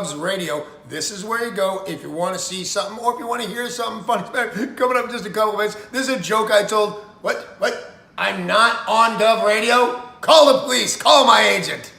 Dubs Radio. This is where you go if you want to see something or if you want to hear something funny. Coming up in just a couple of minutes. This is a joke I told. What? I'm not on Dub Radio? Call the police. Call my agent.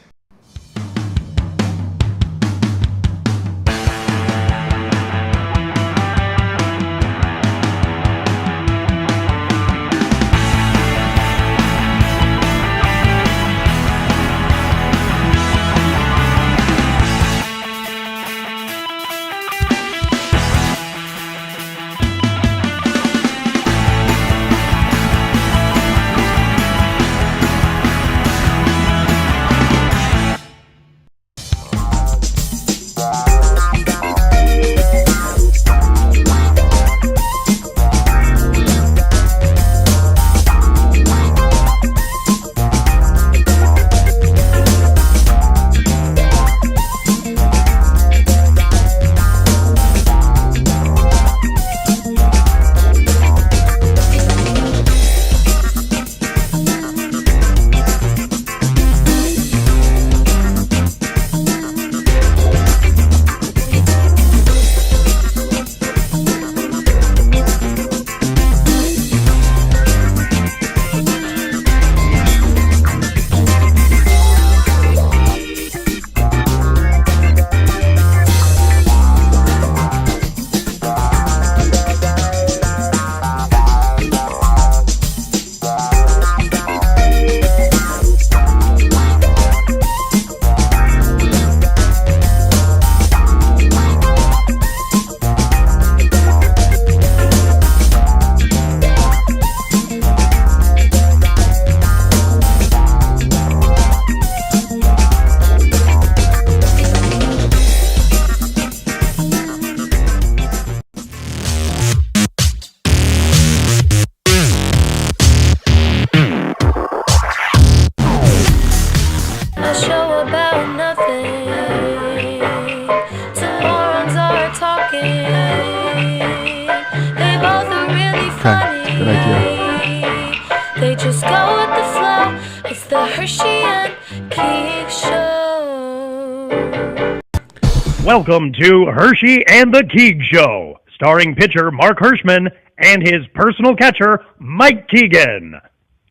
Welcome to Herschy and the Keegs Show, starring pitcher Mark Hirschman and his personal catcher, Mike Keegan.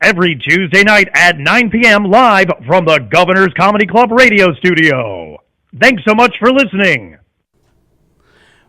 Every Tuesday night at 9 p.m. live from the Governor's Comedy Club radio studio. Thanks so much for listening.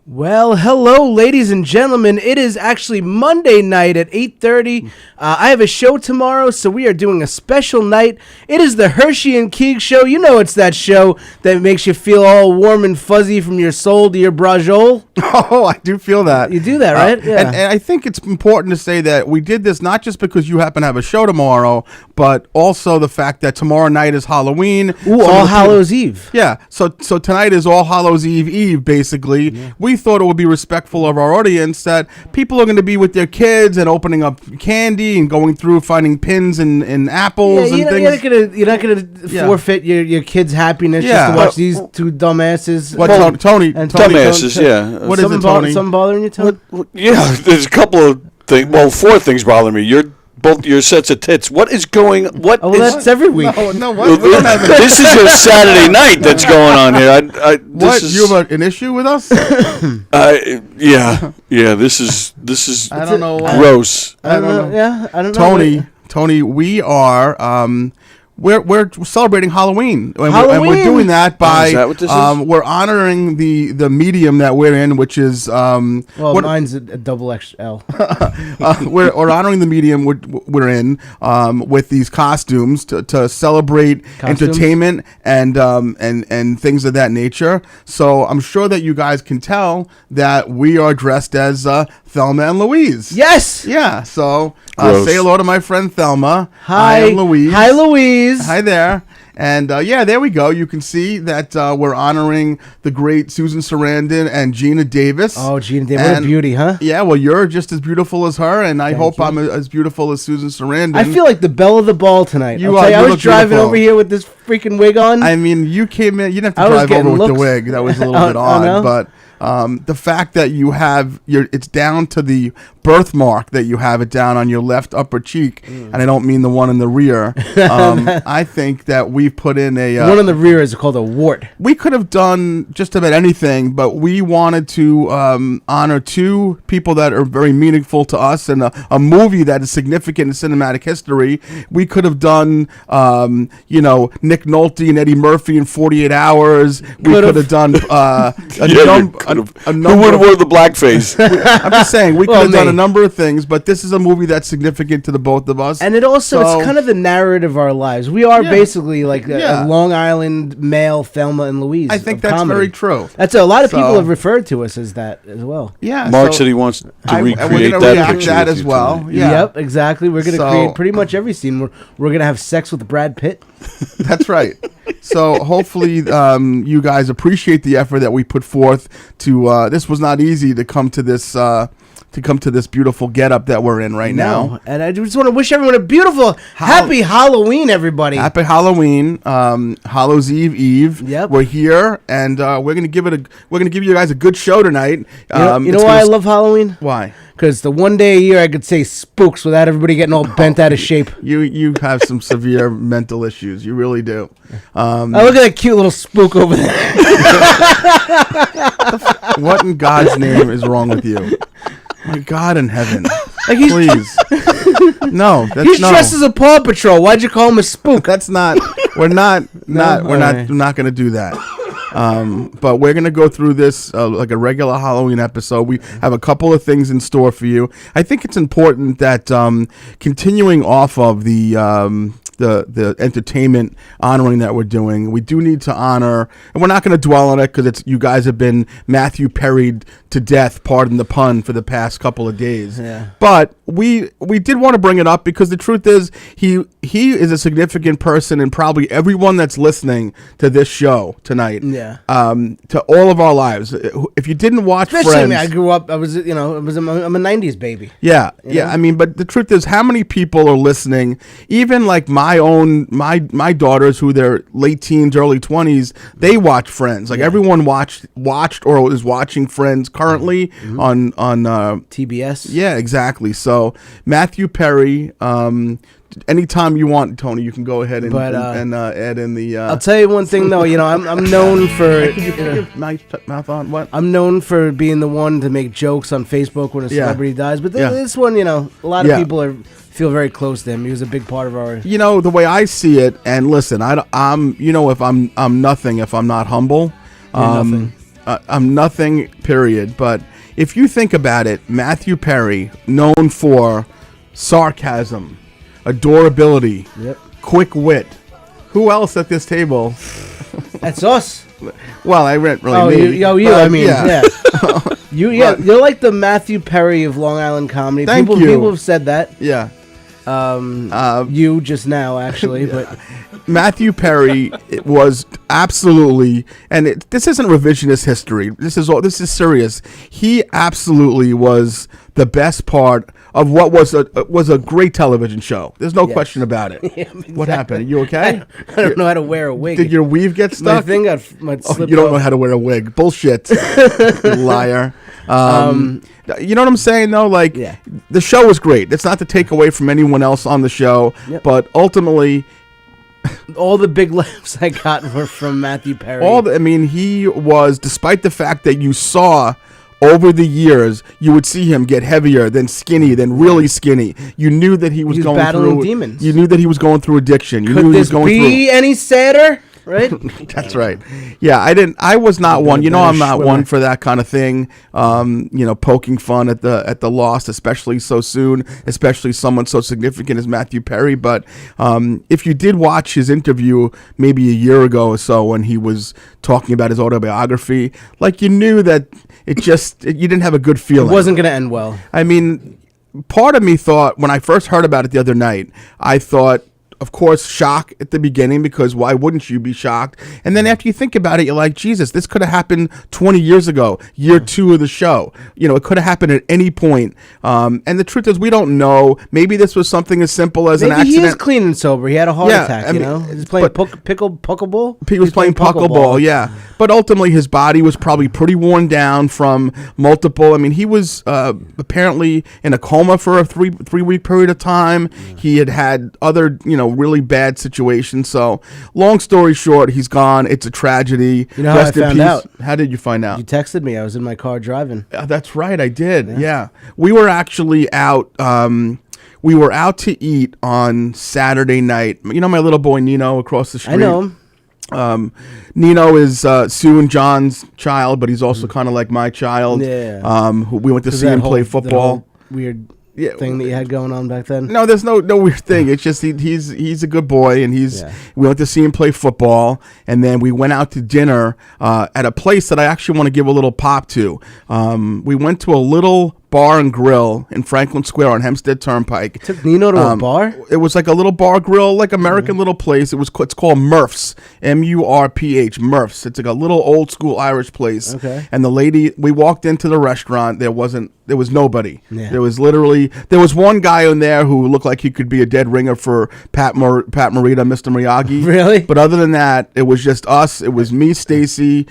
Well, hello, ladies and gentlemen. It is actually Monday night at 8:30. I have a show tomorrow, so we are doing a special night. It is the Herschy and Keegs Show. You know it's that show that makes you feel all warm and fuzzy from your soul to your brajol. Oh, I do feel that. You do that, right? Yeah. And I think it's important to say that we did this not just because you happen to have a show tomorrow, but also the fact that tomorrow night is Halloween. Ooh, All Hallows Eve. Yeah, so tonight is All Hallows Eve, basically. Yeah. We thought it would be respectful of our audience that people are going to be with their kids and opening up candy and going through finding pins and apples and things. You're not gonna forfeit your kids' happiness just to watch these two dumbasses. Tony? Dumbasses, yeah. What is it, Tony? Something bothering you, Tony? Yeah, there's a couple of things. Well, four things bother me. Both your sets of tits. What is going? That's every week. No. This is your Saturday night that's going on here. You have an issue with us? Yeah. This is. I don't know. Gross. I don't know. I don't know. Tony, we are. We're celebrating Halloween. Halloween. And we're doing that by is that what this is? We're honoring the medium that we're in, which is mine's a double XL. We're honoring the medium we're in with these costumes to celebrate entertainment and things of that nature. So I'm sure that you guys can tell that we are dressed as Thelma and Louise. Yes. Yeah. So say hello to my friend Thelma. Hi. I'm Louise. Hi, Louise. Hi there. And there we go. You can see that we're honoring the great Susan Sarandon and Gina Davis. Oh, Gina Davis. What a beauty, huh? Yeah, well, you're just as beautiful as her, and I hope I'm as beautiful as Susan Sarandon. I feel like the belle of the ball tonight. You I was driving beautiful. over here with this freaking wig on. I mean, you came in. You didn't have to drive over with the wig. That was a little bit odd, no? but The fact that you have it's down to the birthmark that you have it down on your left upper cheek, and I don't mean the one in the rear. I think that we've put in a one in the rear is called a wart. We could have done just about anything, but we wanted to honor two people that are very meaningful to us and a movie that is significant in cinematic history. We could have done, Nick Nolte and Eddie Murphy in 48 Hours. We could have done a number. Who would have worn the blackface? I'm just saying, we could have done a number of things, but this is a movie that's significant to the both of us. And it's kind of the narrative of our lives. We are basically like a Long Island male Thelma and Louise. I think that's very true. That's a lot of people have referred to us as that as well. Yeah, Mark said he wants to recreate that picture as well. Yeah. Yep, exactly. We're going to create pretty much every scene. We're going to have sex with Brad Pitt. That's right. So hopefully you guys appreciate the effort that we put forth to. This was not easy to come to this. Beautiful getup that we're in right now. And I just want to wish everyone a beautiful, happy Halloween, everybody. Happy Halloween, Hallows Eve. Yep. We're here, and we're gonna give you guys a good show tonight. You know why I love Halloween? Why? Because the one day a year I could say spooks without everybody getting all bent out of shape. You have some severe mental issues. You really do. Oh, look at that cute little spook over there. What in God's name is wrong with you? My God in heaven. Please. No, that's he's dressed as a Paw Patrol. Why'd you call him a spook? That's not. We're not going to do that. But we're going to go through this like a regular Halloween episode. We have a couple of things in store for you. I think it's important that continuing off of the entertainment honoring that we're doing, we do need to honor, and we're not going to dwell on it because you guys have been Matthew Perry'd to death, pardon the pun, for the past couple of days. Yeah. But we did want to bring it up because the truth is he is a significant person, and probably everyone that's listening to this show tonight. Yeah. To all of our lives. If you didn't watch Especially Friends, me, I grew up. I'm a '90s baby. Yeah, yeah. I mean, but the truth is, how many people are listening? Even like my daughters, who they're late teens, early 20s, they watch Friends. Like everyone watched or is watching Friends currently on TBS. Yeah, exactly. So Matthew Perry. Anytime you want, Tony, you can go ahead and add in the. I'll tell you one thing though. I'm known for. Could you put your mouth on what? I'm known for being the one to make jokes on Facebook when a celebrity dies, but this one, a lot of people feel very close to him. He was a big part of our. The way I see it, and listen, I'm if I'm nothing if I'm not humble. Nothing. I'm nothing. Period. But if you think about it, Matthew Perry, known for sarcasm, adorability, quick wit. Who else at this table? That's us. Well, I read really. You're like the Matthew Perry of Long Island comedy. Thank you. People have said that. Yeah. You just now, actually, but Matthew Perry was absolutely, and this isn't revisionist history. This is serious. He absolutely was the best part of what was a great television show. There's no question about it. Yeah, exactly. What happened? Are you okay? I don't know how to wear a wig. Did your weave get stuck? My thing got slipped you don't off. know how to wear a wig. Bullshit. You liar. You know what I'm saying, though? Like, the show was great. It's not to take away from anyone else on the show, but ultimately, all the big laughs I got were from Matthew Perry. He was, despite the fact that you saw over the years, you would see him get heavier, then skinny, then really skinny. You knew that he was going battling through demons. You knew that he was going through addiction. You Could knew he this was going be through. any sadder? Right? That's right. Yeah, I was not one. I'm not one for that kind of thing. Poking fun at the loss, especially so soon, especially someone so significant as Matthew Perry. But if you did watch his interview maybe a year ago or so when he was talking about his autobiography, like, you knew that you didn't have a good feeling. It wasn't going to end well. I mean, part of me thought when I first heard about it the other night, I thought, of course, shock at the beginning, because why wouldn't you be shocked? And then after you think about it, you're like, Jesus, this could have happened 20 years ago, year 2 of the show. It could have happened at any point. And the truth is, we don't know. Maybe this was something as simple as an accident. He is clean and sober. He had a heart attack, He's playing puckaball? He was playing puckaball, yeah. But ultimately, his body was probably pretty worn down from multiple. I mean, he was apparently in a coma for a three-week period of time. He had other, really bad situations. So, long story short, he's gone. It's a tragedy. You know how I found out? How did you find out? You texted me. I was in my car driving. That's right. I did. Yeah. We were actually out. We were out to eat on Saturday night. My little boy Nino across the street. I know him. Nino is Sue and John's child, but he's also kind of like my child. Yeah. We went to see him play football. Weird thing that you had going on back then. No, there's no weird thing. It's just he's a good boy, and we went to see him play football, and then we went out to dinner at a place that I actually want to give a little pop to. We went to a little bar and grill in Franklin Square on Hempstead Turnpike. Took Nino to a bar? It was like a little bar grill, like American little place. It's called Murph's, Murph, Murph's. It's like a little old school Irish place. Okay. And the lady, we walked into the restaurant. There was nobody. Yeah. There was one guy in there who looked like he could be a dead ringer for Pat Morita, Mr. Miyagi. Really? But other than that, it was just us. It was me, Stacy.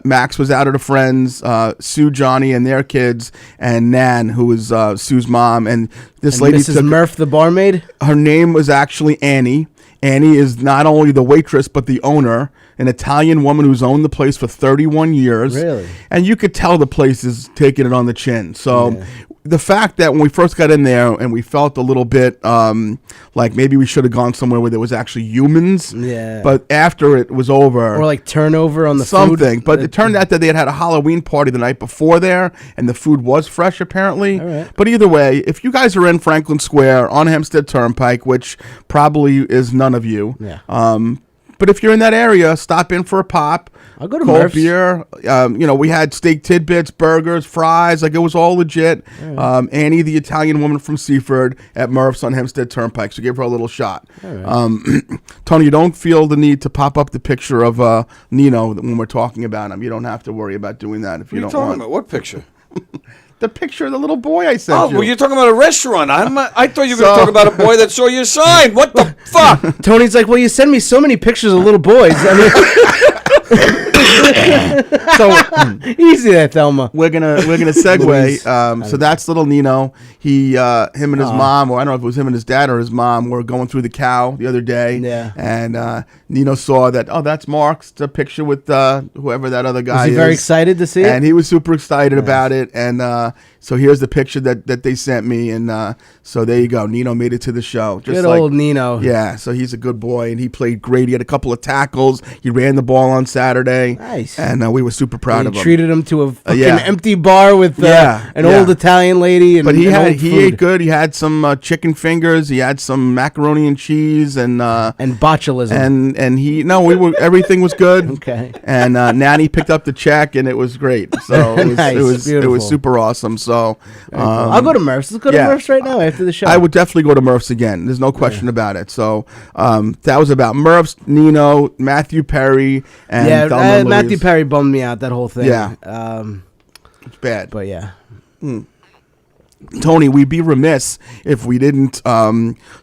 Max was out at a friend's, Sue, Johnny, and their kids, and Nan, who was Sue's mom, and this lady Mrs. Murph, the barmaid. Her name was actually Annie. Annie is not only the waitress but the owner, an Italian woman who's owned the place for 31 years. Really? And you could tell the place is taking it on the chin. So the fact that when we first got in there and we felt a little bit like maybe we should have gone somewhere where there was actually humans. Yeah. But after it was over. Or like turnover on the something. food. But it turned out that they had a Halloween party the night before there, and the food was fresh apparently. All right. But either way, if you guys are in Franklin Square on Hempstead Turnpike, which probably is none of you. Yeah. But if you're in that area, stop in for a pop. I'll go to cold Murph's. beer. We had steak tidbits, burgers, fries. Like, it was all legit. Right. Annie, the Italian woman from Seaford, at Murph's on Hempstead Turnpike. So give her a little shot. Right. Tony, you don't feel the need to pop up the picture of Nino when we're talking about him. You don't have to worry about doing that if you don't want. About? What picture? The picture of the little boy I sent you. Well, you're talking about a restaurant. I thought you were going to talk about a boy that saw your sign. What the fuck? Tony's like, well, you send me so many pictures of little boys. So easy there, Thelma. We're gonna segue. So that's little Nino. Him and his mom, or I don't know if it was him and his dad or his mom, were going through the cow the other day. Yeah. And Nino saw that. Oh, that's Mark's picture with whoever that other guy is. Was he very excited to see it? And he was super excited about it. And so here's the picture that they sent me. And so there you go. Nino made it to the show. Just good old Nino. Yeah. So he's a good boy, and he played great. He had a couple of tackles. He ran the ball on Saturday. Nice. And we were super proud of him. Treated him to a fucking empty bar with an old Italian lady. And, but he he ate good. He had some chicken fingers. He had some macaroni and cheese and botulism. And everything was good. Okay. And Nanny picked up the check, and it was great. So it was super awesome. So I'll go to Murph's. Let's go to Murph's right now after the show. I would definitely go to Murph's again. There's no question about it. So that was about Murph's, Nino, Matthew Perry, and Thelma Matthew Perry bummed me out, that whole thing. Yeah. It's bad. But yeah. Tony, we'd be remiss if we didn't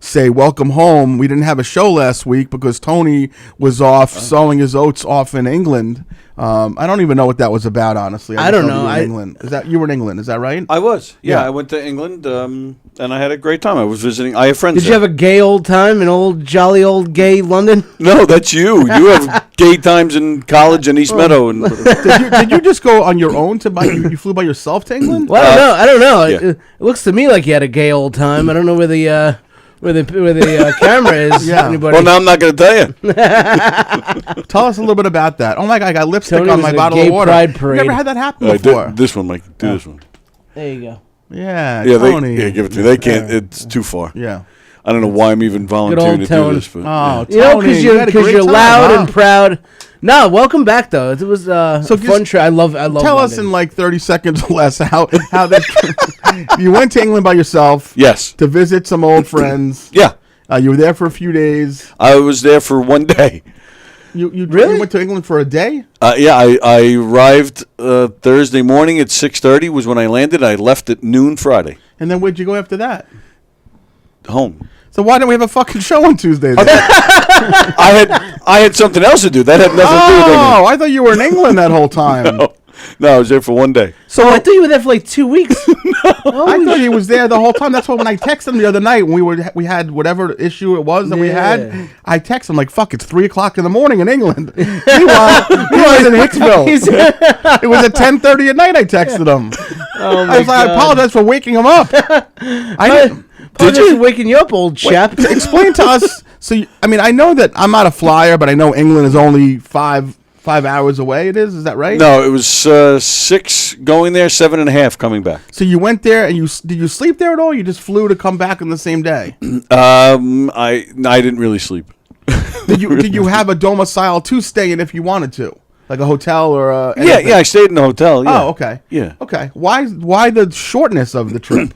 say welcome home. We didn't have a show last week because Tony was off sowing his oats off in England. I don't even know what that was about, honestly. I don't know. England. You were in England? Is that right? I was. Yeah, I went to England, and I had a great time. I was visiting. I have friends. Did you have a gay old time in old jolly old gay London? No, that's you. You have gay times in college in East Meadow. And did you just go on your own you flew by yourself to England? Well, I don't know. Yeah. It looks to me like you had a gay old time. I don't know where the camera is. Yeah. Anybody? Well, now I'm not going to tell you. Tell us a little bit about that. Oh my God, I got lipstick Tony on was my in a bottle gay of water. pride parade. Never had that happen before. This one, Mike. Do this one. There you go. Yeah, Tony. Give it to me. They can't. It's too far. Yeah. I don't know why I'm even volunteering to do this. But, Tony, because you're loud and proud. No, welcome back though. It was a fun trip. I love. Tell London. us in like 30 seconds or less how that you went to England by yourself. Yes. To visit some old friends. Yeah. You were there for a few days. I was there for 1 day. You Really? went to England for a day? Yeah, I arrived Thursday morning at 6:30 was when I landed. I left at noon Friday. And then where'd you go after that? Home. So why didn't we have a fucking show on Tuesday then? I had something else to do. That had nothing to do with England. Oh, I thought you were in England that whole time. No, I was there for 1 day. So I thought you were there for like 2 weeks. I thought he was there the whole time. That's why when I texted him the other night when we had whatever issue it was that we had, I texted him like, "Fuck, it's 3:00 in the morning in England." Meanwhile, he was in Hicksville. It was at 10:30 at night. I texted him. I was like, "I apologize for waking him up." Did you waking you up, old chap? Explain to us. So, I mean, I know that I'm not a flyer, but I know England is only 5 hours away. Is that right? No, it was 6 going there, 7.5 coming back. So you went there and did you sleep there at all? You just flew to come back on the same day. I didn't really sleep. Did you have a domicile to stay in if you wanted to, like a hotel or a? Yeah, I stayed in the hotel. Yeah. Oh, okay. Yeah. Okay. Why the shortness of the trip?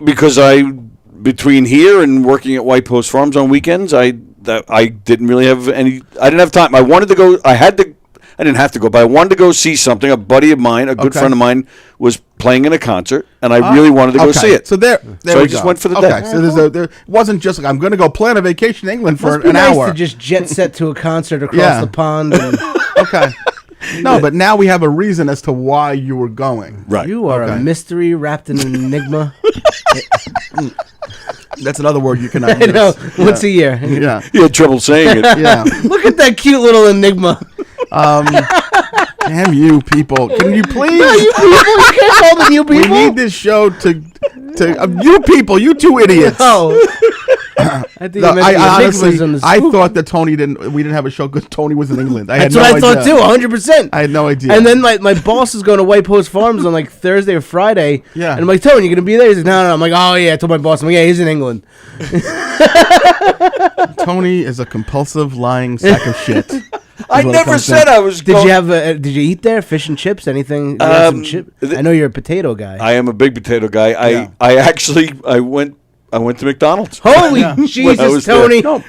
Because between here and working at White Post Farms on weekends, I didn't really have any. I didn't have time. I wanted to go. I didn't have to go, but I wanted to go see something. A buddy of mine, a good friend of mine, was playing in a concert, and I really wanted to go see it. So there So we I just go. went for the Okay. day. So there wasn't just like I'm going to go plan a vacation in England for Must be an nice hour. to just jet set to a concert across Yeah. the pond. And Okay. No, but now we have a reason as to why you were going. Right. you are Okay. a mystery wrapped in an enigma. That's another word you cannot I use. know. What's a year? Yeah. You had trouble saying it. Yeah. Look at that cute little enigma. Damn you people. Can you please? No, you people. You can't call them you We people. need this show to you people, you two idiots. Oh. I think No, you meant the honestly, enigmas on the I spook. thought that we didn't have a show because Tony was in England. I had That's no what I idea. thought too, 100%. I had no idea. And then my boss is going to White Post Farms on like Thursday or Friday. Yeah. And I'm like, Tony, you gonna be there? He's like, no. I'm like, oh yeah. I told my boss, I'm like, yeah, he's in England. Tony is a compulsive lying sack of shit. I never said I was Did going. you have? Did you eat there? Fish and chips? Anything? You had some chip? I know you're a potato guy. I am a big potato guy. I went to McDonald's. Holy When I Jesus, was there. Tony! No,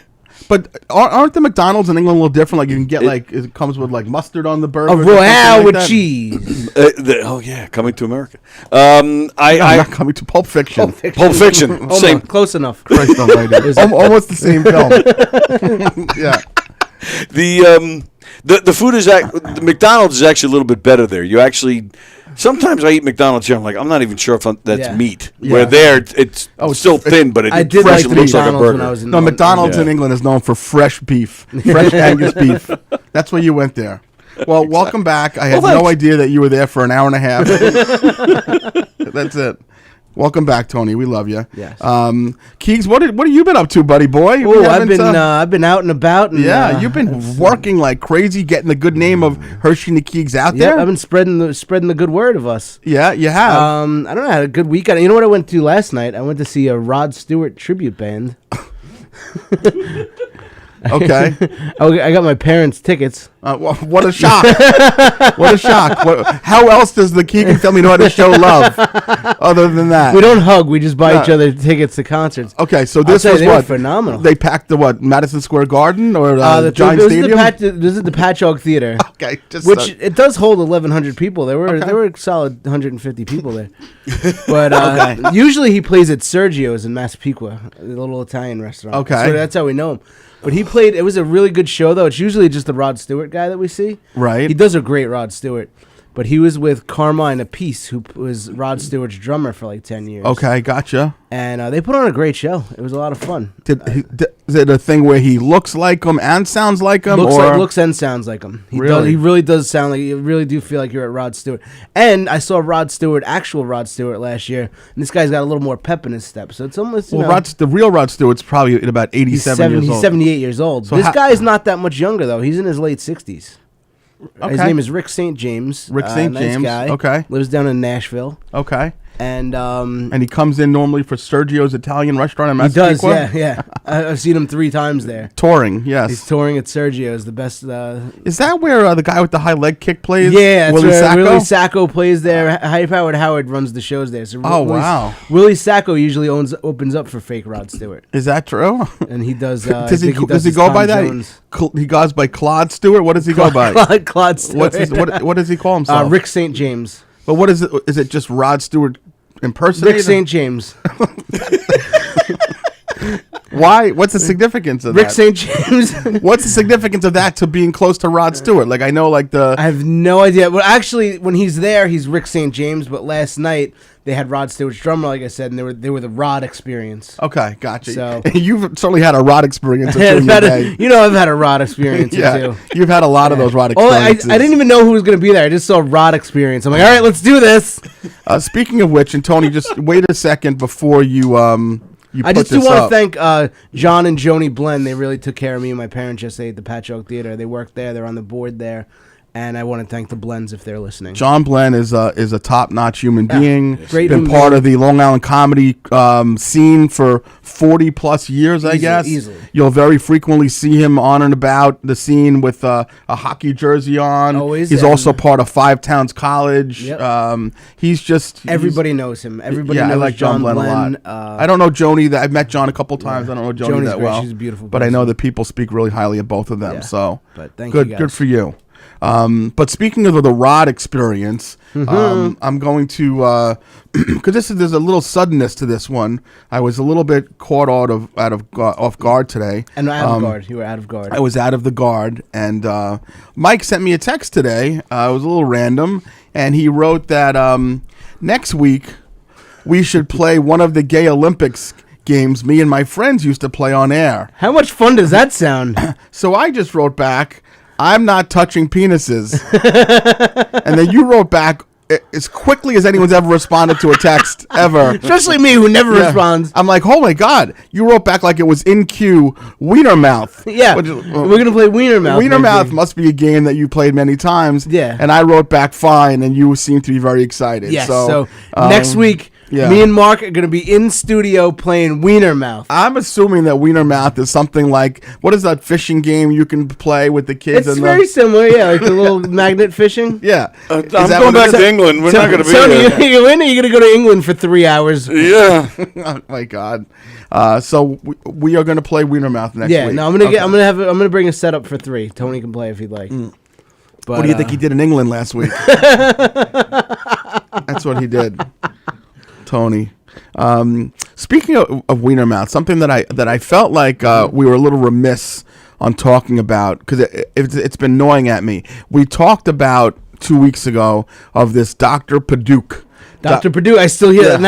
but aren't the McDonald's in England a little different? Like you can get it comes with like mustard on the burger. A or something royale like with that? cheese. Oh yeah, Coming to America. I'm not coming to Pulp Fiction. Pulp Fiction. Almost, Same. close enough. Christ almighty. Almost the same film. Yeah. The food is the McDonald's is actually a little bit better there. You actually sometimes I eat McDonald's here. I'm like, I'm not even sure if that's Yeah. meat. Yeah. Where there it's still thin, but I did fresh, like it looks like a McDonald's when burger. I was in No, London. McDonald's Yeah. in England is known for fresh beef, fresh Angus beef. That's why you went there. Well, welcome back. I had no idea that you were there for an hour and a half. That's it. Welcome back, Tony. We love you. Yes. Keegs, what have you been up to, buddy boy? Oh, I've been out and about. And, Yeah, you've been working like crazy, getting the good name of Herschy and the Keegs out Yeah, there. I've been spreading the good word of us. Yeah, you have. I don't know. I had a good weekend. You know what I went to last night? I went to see a Rod Stewart tribute band. Okay. I got my parents' tickets. What a shock. What a shock. How else does the Keegan family know how to show love other than that? We don't hug. We just buy each other tickets to concerts. Okay, so I'll this tell you, was they were what? phenomenal. They packed the what? Madison Square Garden or Giant this Stadium? This is the Patchogue Theater. Okay, just Which it does hold 1,100 people. There were a solid 150 people there. But usually he plays at Sergio's in Massapequa, the little Italian restaurant. Okay. So that's how we know him. But he played. It was a really good show, though. It's usually just the Rod Stewart guy that we see. Right. He does a great Rod Stewart. But he was with Carmine Appice, who was Rod Stewart's drummer for like 10 years. Okay, gotcha. And they put on a great show. It was a lot of fun. Is it a thing where he looks like him and sounds like him? Looks and sounds like him. Really? He really does sound like you really do feel like you're at Rod Stewart. And I saw actual Rod Stewart last year, and this guy's got a little more pep in his step. So it's almost the real Rod Stewart's probably at about 87 years old. He's 78 years old. So this guy's not that much younger though. He's in his late 60s. Okay. His name is Rick St. James. Rick St. Nice James. guy. Okay. Lives down in Nashville. Okay. And he comes in normally for Sergio's Italian restaurant in he Massachusetts. does, yeah. I've seen him 3 times there. Touring, yes. He's touring at Sergio's, the best. Is that where the guy with the high leg kick plays? Yeah, that's Willie where Sacco? Willie Sacco plays there. High-powered Howard runs the shows there. So wow. Willie Sacco usually opens up for fake Rod Stewart. Is that true? And he does. Does he go his by Tom that? Jones. He goes by Claude Stewart. What does he go by? Claude Stewart. What does he call himself? Rick St. James. But what is it? Is it just Rod Stewart impersonating? Rick St. James. Why? What's the significance of Rick that? St. James. What's the significance of that to being close to Rod Stewart? Like I know, like I have no idea. Well, actually, when he's there, he's Rick St. James. But last night they had Rod Stewart's drummer, like I said, and they were the Rod experience. Okay, gotcha. So you've certainly had a Rod experience. Or two in your day. I've had a Rod experience or two. You've had a lot of those Rod Oh, I experiences. didn't even know who was going to be there. I just saw Rod experience. I'm like, all right, let's do this. Speaking of which, and Tony, just wait a second before you I just do want to thank John and Joni Blen. They really took care of me and my parents yesterday at the Patchogue Theater. They work there. They're on the board there. And I want to thank the Blends if they're listening. John Blen is a top-notch human being. Great Been human part being. of the Long Island comedy scene for 40-plus years, I guess. Easily. You'll very frequently see him on and about the scene with a hockey jersey on. Always. He's also part of Five Towns College. Yep. He's just... Everybody knows him. Everybody knows I like John Blen a lot. I don't know Joni. I've met John a couple times. I don't know Joni Joni's that great. well. She's a beautiful But I know person. that people speak really highly of both of them. Yeah. So But thank you guys. Good for you. But speaking of the Rod experience, I'm going to because there's a little suddenness to this one. I was a little bit caught off guard today. And out of guard. You were out of guard. I was out of the guard, and Mike sent me a text today. It was a little random, and he wrote that next week we should play one of the gay Olympics games me and my friends used to play on air. How much fun does that sound? So I just wrote back, I'm not touching penises. And then you wrote back as quickly as anyone's ever responded to a text ever. Especially me, who never Yeah. responds. I'm like, oh my God. You wrote back like it was in cue, Wienermouth. Yeah, Which- we're going to play Wienermouth. Wienermouth maybe. must be a game that you played many times. Yeah. And I wrote back fine, and you seemed to be very excited. Yes, So, next week, yeah. me and Mark are going to be in studio playing Wienermouth. I'm assuming that Wienermouth is something like, what is that fishing game you can play with the kids? It's and very similar, yeah, like the little magnet fishing. Yeah. I'm Is that going what back it is? to England. We're not going to be Tony, here. you in or you going to go to England for 3 hours? Yeah. Oh my God. So we are going to play Wienermouth next Yeah, week. no, I'm gonna bring a setup for 3. Tony can play if he'd like. But, What do you think he did in England last week? That's what he ddid, Tony. Speaking of Wienermouth, something that I felt like we were a little remiss on talking about because it's been gnawing at me. We talked about 2 weeks ago of this Dr. Paduk. Dr. Perdue, I still hear Yeah. that.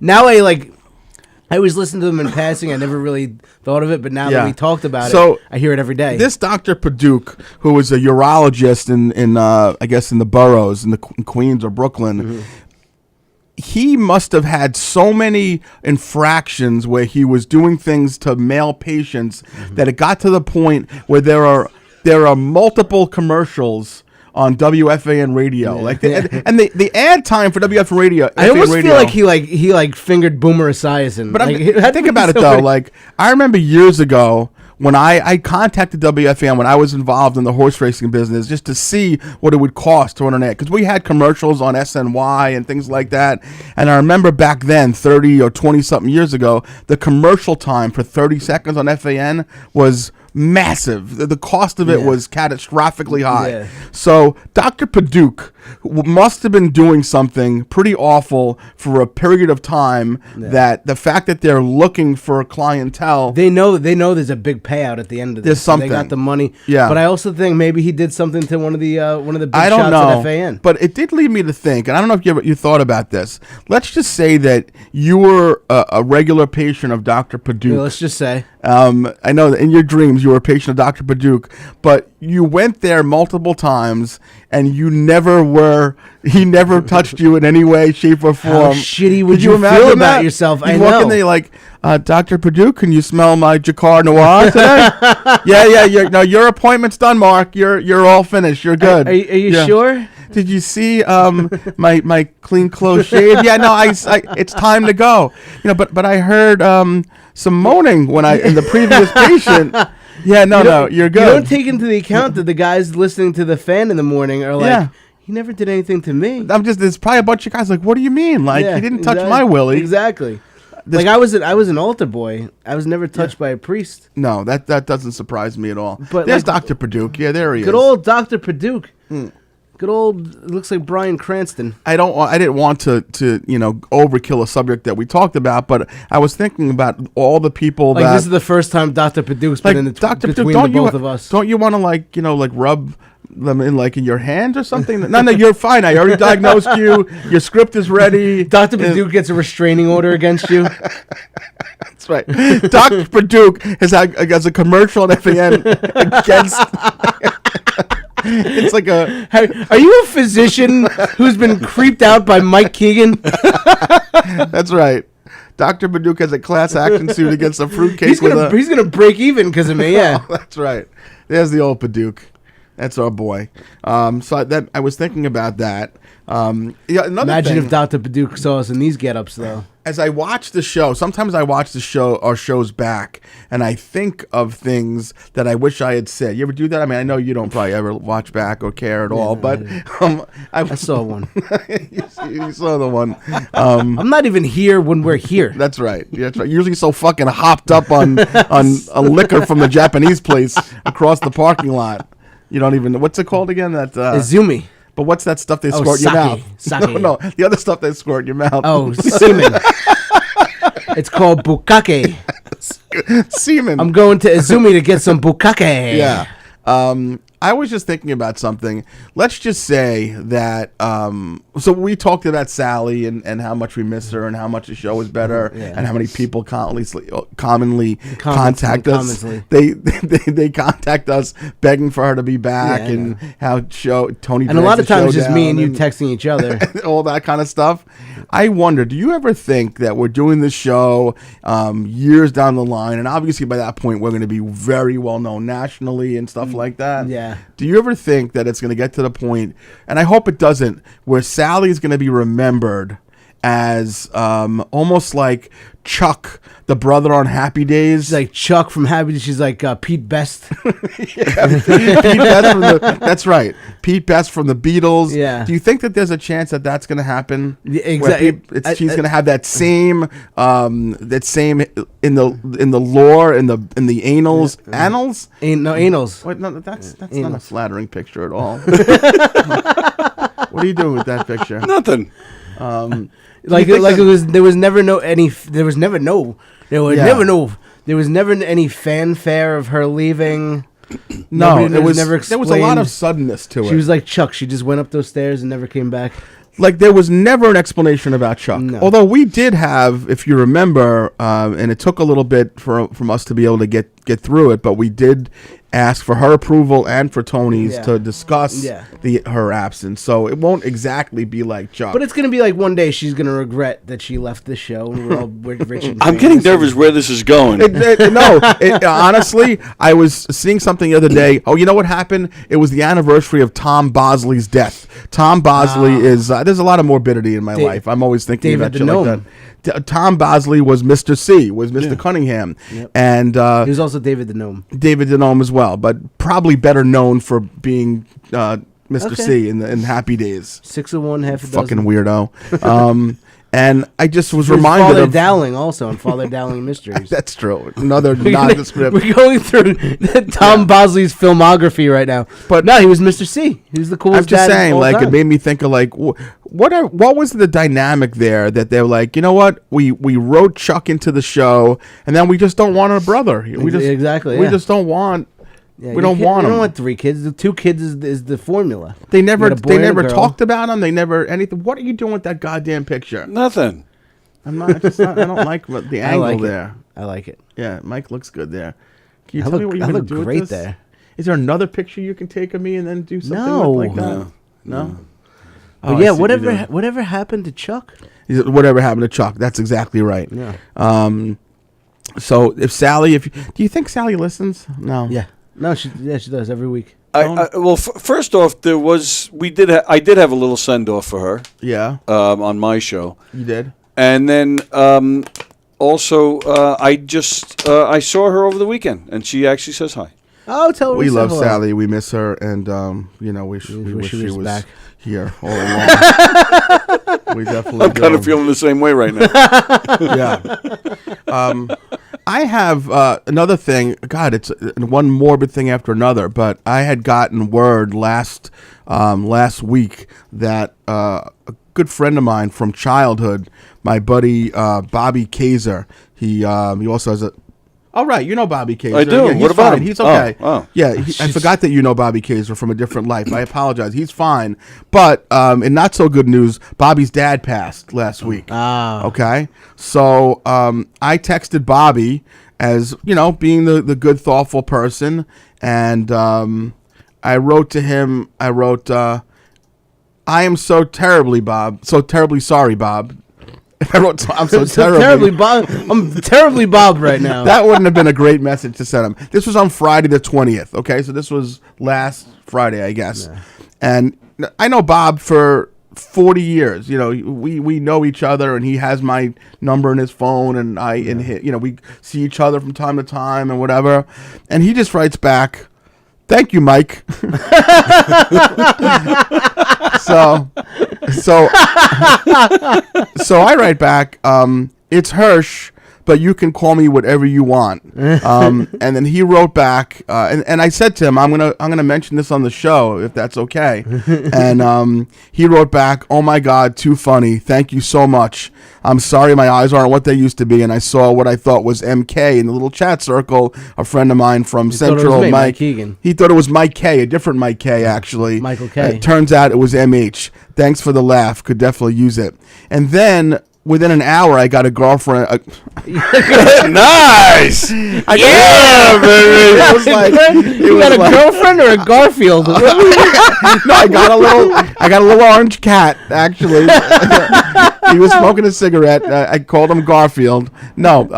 Now I always listen to them in passing. I never really thought of it, but now Yeah. that we talked about So, it, I hear it every day. This Dr. Paduk, who was a urologist in I guess in the boroughs in Queens or Brooklyn, he must have had so many infractions where he was doing things to male patients that it got to the point where there are multiple commercials on WFAN radio, and the ad time for WFAN radio. I almost FAN feel radio, like he fingered Boomer Esiason. But like, think about it though. Like I remember years ago when I contacted WFAN when I was involved in the horse racing business just to see what it would cost to run an ad because we had commercials on SNY and things like that. And I remember back then, 30 or 20 something years ago, the commercial time for 30 seconds on FAN was massive. The cost of it was catastrophically high. Yeah. So Dr. Paduk must have been doing something pretty awful for a period of time that the fact that they're looking for clientele. They know there's a big payout at the end of this. There's something. They got the money. Yeah. But I also think maybe he did something to one of the big I don't shots know, at FAN. but it did lead me to think, and I don't know if you thought about this. Let's just say that you were a regular patient of Dr. Paduk. Yeah, let's just say. I know that in your dreams you were a patient of Dr. Paduk, but you went there multiple times and he never touched you in any way, shape, or form. How shitty would Could you imagine feel about that? yourself? You'd I walk in know. there you're like, Dr. Paduk, can you smell my Jacquard Noir today? yeah, your appointment's done, Mark. You're all finished. You're good. Are you Yeah. sure? Did you see my clean clothes shave? Yeah, no, it's time to go. But I heard some moaning when in the previous patient. Yeah, no, you're good. You don't take into the account that the guys listening to the fan in the morning are like, he never did anything to me. There's probably a bunch of guys like, what do you mean? Like, he didn't touch my willy. Exactly. Like I was an altar boy. I was never touched by a priest. No, that doesn't surprise me at all. But there's Dr. Paduke. Yeah, there he is. Good old Dr. Paduke. Good old, looks like Bryan Cranston. I didn't want to overkill a subject that we talked about, but I was thinking about all the people that this is the first time Dr. Paduke's been in Dr. between Paduke, the both of us. Don't you want to rub them in your hands or something? No, you're fine. I already diagnosed you. Your script is ready. Dr. Paduke gets a restraining order against you. That's right. Dr. Paduke has a commercial at the end against. It's like Are you a physician who's been creeped out by Mike Keegan? That's right. Dr. Paduke has a class action suit against a fruitcake. He's gonna break even because of me. Yeah, oh, that's right. There's the old Paduke. That's our boy. So I was thinking about that. Imagine if Dr. Paduke saw us in these get-ups, though. As I watch the show, sometimes I watch our shows back, and I think of things that I wish I had said. You ever do that? I mean, I know you don't probably ever watch back or care at all, but I saw one. you saw the one. I'm not even here when we're here. That's right. That's right. You're usually so fucking hopped up on liquor from the Japanese place across the parking lot. You don't even know. What's it called again? That Izumi. But what's that stuff they squirt in your mouth? Sake. No, the other stuff they squirt in your mouth. Oh, semen. It's called bukake. Semen. I'm going to Izumi to get some bukake. Yeah. I was just thinking about something. Let's just say that, so we talked about Sally and how much we miss her and how much the show is better and how many people commonly contact us. They contact us begging for her to be back and how Tony and a lot of times just me and you texting each other. All that kind of stuff. I wonder, do you ever think that we're doing this show years down the line, and obviously by that point we're going to be very well known nationally and stuff like that? Yeah. Do you ever think that it's going to get to the point, and I hope it doesn't, where Sally's going to be remembered as almost like Chuck, the brother on Happy Days? She's like Chuck from Happy Days. She's like Pete Best. Pete Best that's right. Pete Best from the Beatles. Yeah. Do you think that there's a chance that that's going to happen? Yeah, exactly. She's going to have that same in the lore in the annals. Annals? Annals. What? No, that's not a flattering picture at all. What are you doing with that picture? Nothing. There was never any fanfare of her leaving. No, there was a lot of suddenness to it. She was like Chuck. She just went up those stairs and never came back. Like, there was never an explanation about Chuck. No. Although we did have, if you remember, and it took a little bit from us to be able to get through it, but we did ask for her approval and for Tony's to discuss her absence. So it won't exactly be like Chuck. But it's going to be like one day she's going to regret that she left the show. And we're rich and I'm getting nervous where this is going. Honestly, I was seeing something the other day. Oh, you know what happened? It was the anniversary of Tom Bosley's death. Tom Bosley is... there's a lot of morbidity in my life. I'm always thinking about shit like that. Tom Bosley was Mr. C, was Mr. Cunningham. Yep. And he was also David the Gnome. David the Gnome as well, but probably better known for being Mr. C in Happy Days. 6 of 1, half a dozen. Fucking weirdo. And I just was reminded Father of Dowling also in Father Dowling Mysteries. That's true. Another nondescript. We're going through Tom Bosley's filmography right now. But no, he was Mr. C. He was the coolest. I'm just saying, like, time. It made me think of like, what was the dynamic there that they're like, you know what, we wrote Chuck into the show, and then we just don't want a brother. We just don't want. Yeah, we don't want them. We don't want 3 kids. The 2 kids is the formula. They never talked about them. They never anything. What are you doing with that goddamn picture? Nothing. I don't like the angle there. I like it. Yeah, Mike looks good there. Can you tell me what you're going to do with this? There. Is there another picture you can take of me and then do something like that? No. Oh, yeah. Whatever happened to Chuck? Whatever happened to Chuck? That's exactly right. Yeah. So if Sally, do you think Sally listens? No. Yeah. No, she does every week. First off, I did have a little send off for her. Yeah. On my show. You did. And then also I saw her over the weekekend, and she actually says hi. Oh, tell her We love hello. Sally. We miss her, and we wish she was back here all along. We definitely. I'm kind of feeling the same way right now. Yeah. I have another thing. God, it's one morbid thing after another. But I had gotten word last week that a good friend of mine from childhood, my buddy Bobby Kaiser, he also has a. All right, you know Bobby Kaiser. I do. Yeah, he's What about fine. him? He's okay. Oh. Yeah, I forgot that you know Bobby Kaiser from a different life. I apologize. He's fine. But in not so good news, Bobby's dad passed last week. Ah. Okay. So I texted Bobby as, being the good, thoughtful person. And I wrote to him, I am so terribly sorry, Bob. I wrote, I'm so terribly Bob. I'm terribly Bob right now. That wouldn't have been a great message to send him. This was on Friday the 20th, okay? So this was last Friday, I guess. Yeah. And I know Bob for 40 years. We know each other, and he has my number in his phone, and we see each other from time to time and whatever. And he just writes back, "Thank you, Mike." So I write back, "It's Hersh, but you can call me whatever you want." And then he wrote back, and I said to him, I'm gonna mention this on the show if that's okay. And he wrote back, "Oh my God, too funny. Thank you so much. I'm sorry my eyes aren't what they used to be, and I saw what I thought was MK in the little chat circle. A friend of mine from Central, Mike Keegan. He thought it was Mike K, a different Mike K actually. Michael K. It turns out it was MH. Thanks for the laugh. Could definitely use it." And then within an hour, I got a girlfriend. Nice. Yeah, baby. It was like You got a girlfriend or a Garfield? No, I got a little orange cat actually. He was smoking a cigarette. I called him Garfield. No,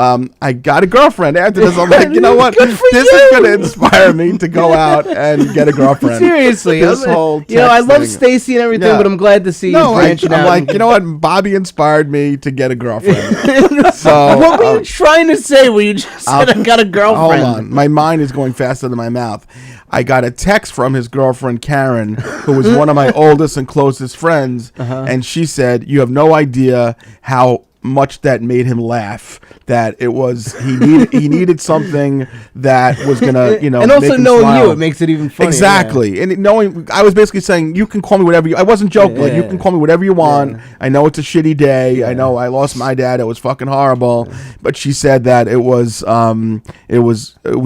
I got a girlfriend after this. I'm like, you know what? This is going to inspire me to go out and get a girlfriend. Seriously, this whole I love thing. Stacy and everything, Yeah. but I'm glad to see you branching out. I'm like, you know what? Bobby inspired me to get a girlfriend. So what were you trying to say when you just said I got a girlfriend? Hold on. My mind is going faster than my mouth. I got a text from his girlfriend, Karen, who was one of my oldest and closest friends. And she said, "You have no idea how much that made him laugh. That it was he needed something that was gonna and also make him knowing smile. you, it makes it even funnier. Exactly, and knowing I was basically saying you can call me whatever you. I wasn't joking. Like, you can call me whatever you want. Yeah. I know it's a shitty day. I know I lost my dad. It was fucking horrible. But she said that it was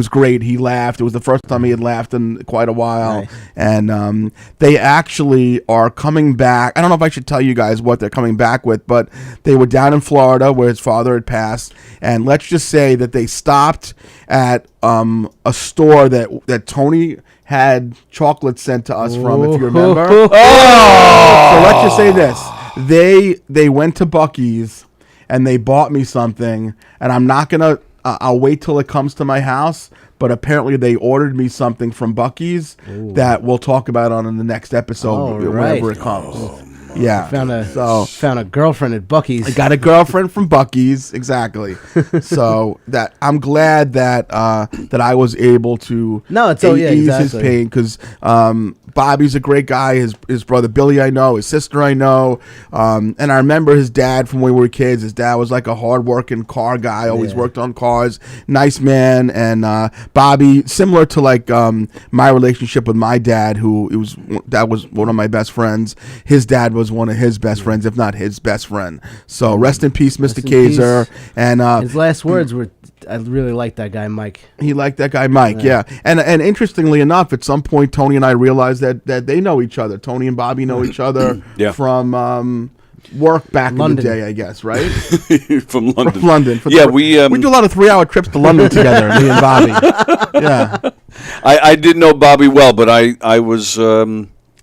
great. He laughed. It was the first time he had laughed in quite a while. Nice. And they actually are coming back. I don't know if I should tell you guys what they're coming back with, but they were down in Florida where his father had passed. And let's just say that they stopped at a store that Tony had chocolate sent to us from, if you remember. So let's just say this. They went to Buc-ee's and they bought me something, and I'm not going to I'll wait till it comes to my house, but apparently they ordered me something from Buc-ee's that we'll talk about on in the next episode whenever it comes. Yeah, found a girlfriend at Buc-ee's. I got a girlfriend from Buc-ee's, exactly. So that I'm glad that I was able to ease his pain, because Bobby's a great guy. His brother Billy I know, his sister I know, and I remember his dad from when we were kids. His dad was like a hardworking car guy, always worked on cars, nice man. And Bobby, similar to like my relationship with my dad, that was one of my best friends. His dad was one of his best friends, if not his best friend. So rest in peace, Mr. Kaiser. And his last words were, "I really like that guy, Mike." He liked that guy, Mike. Yeah. And interestingly enough, at some point, Tony and I realized that they know each other. Tony and Bobby know each other from work back in the day, I guess, right? From London. From London. We do a lot of 3-hour trips to London together, me and Bobby. Yeah. I didn't know Bobby well, but I was.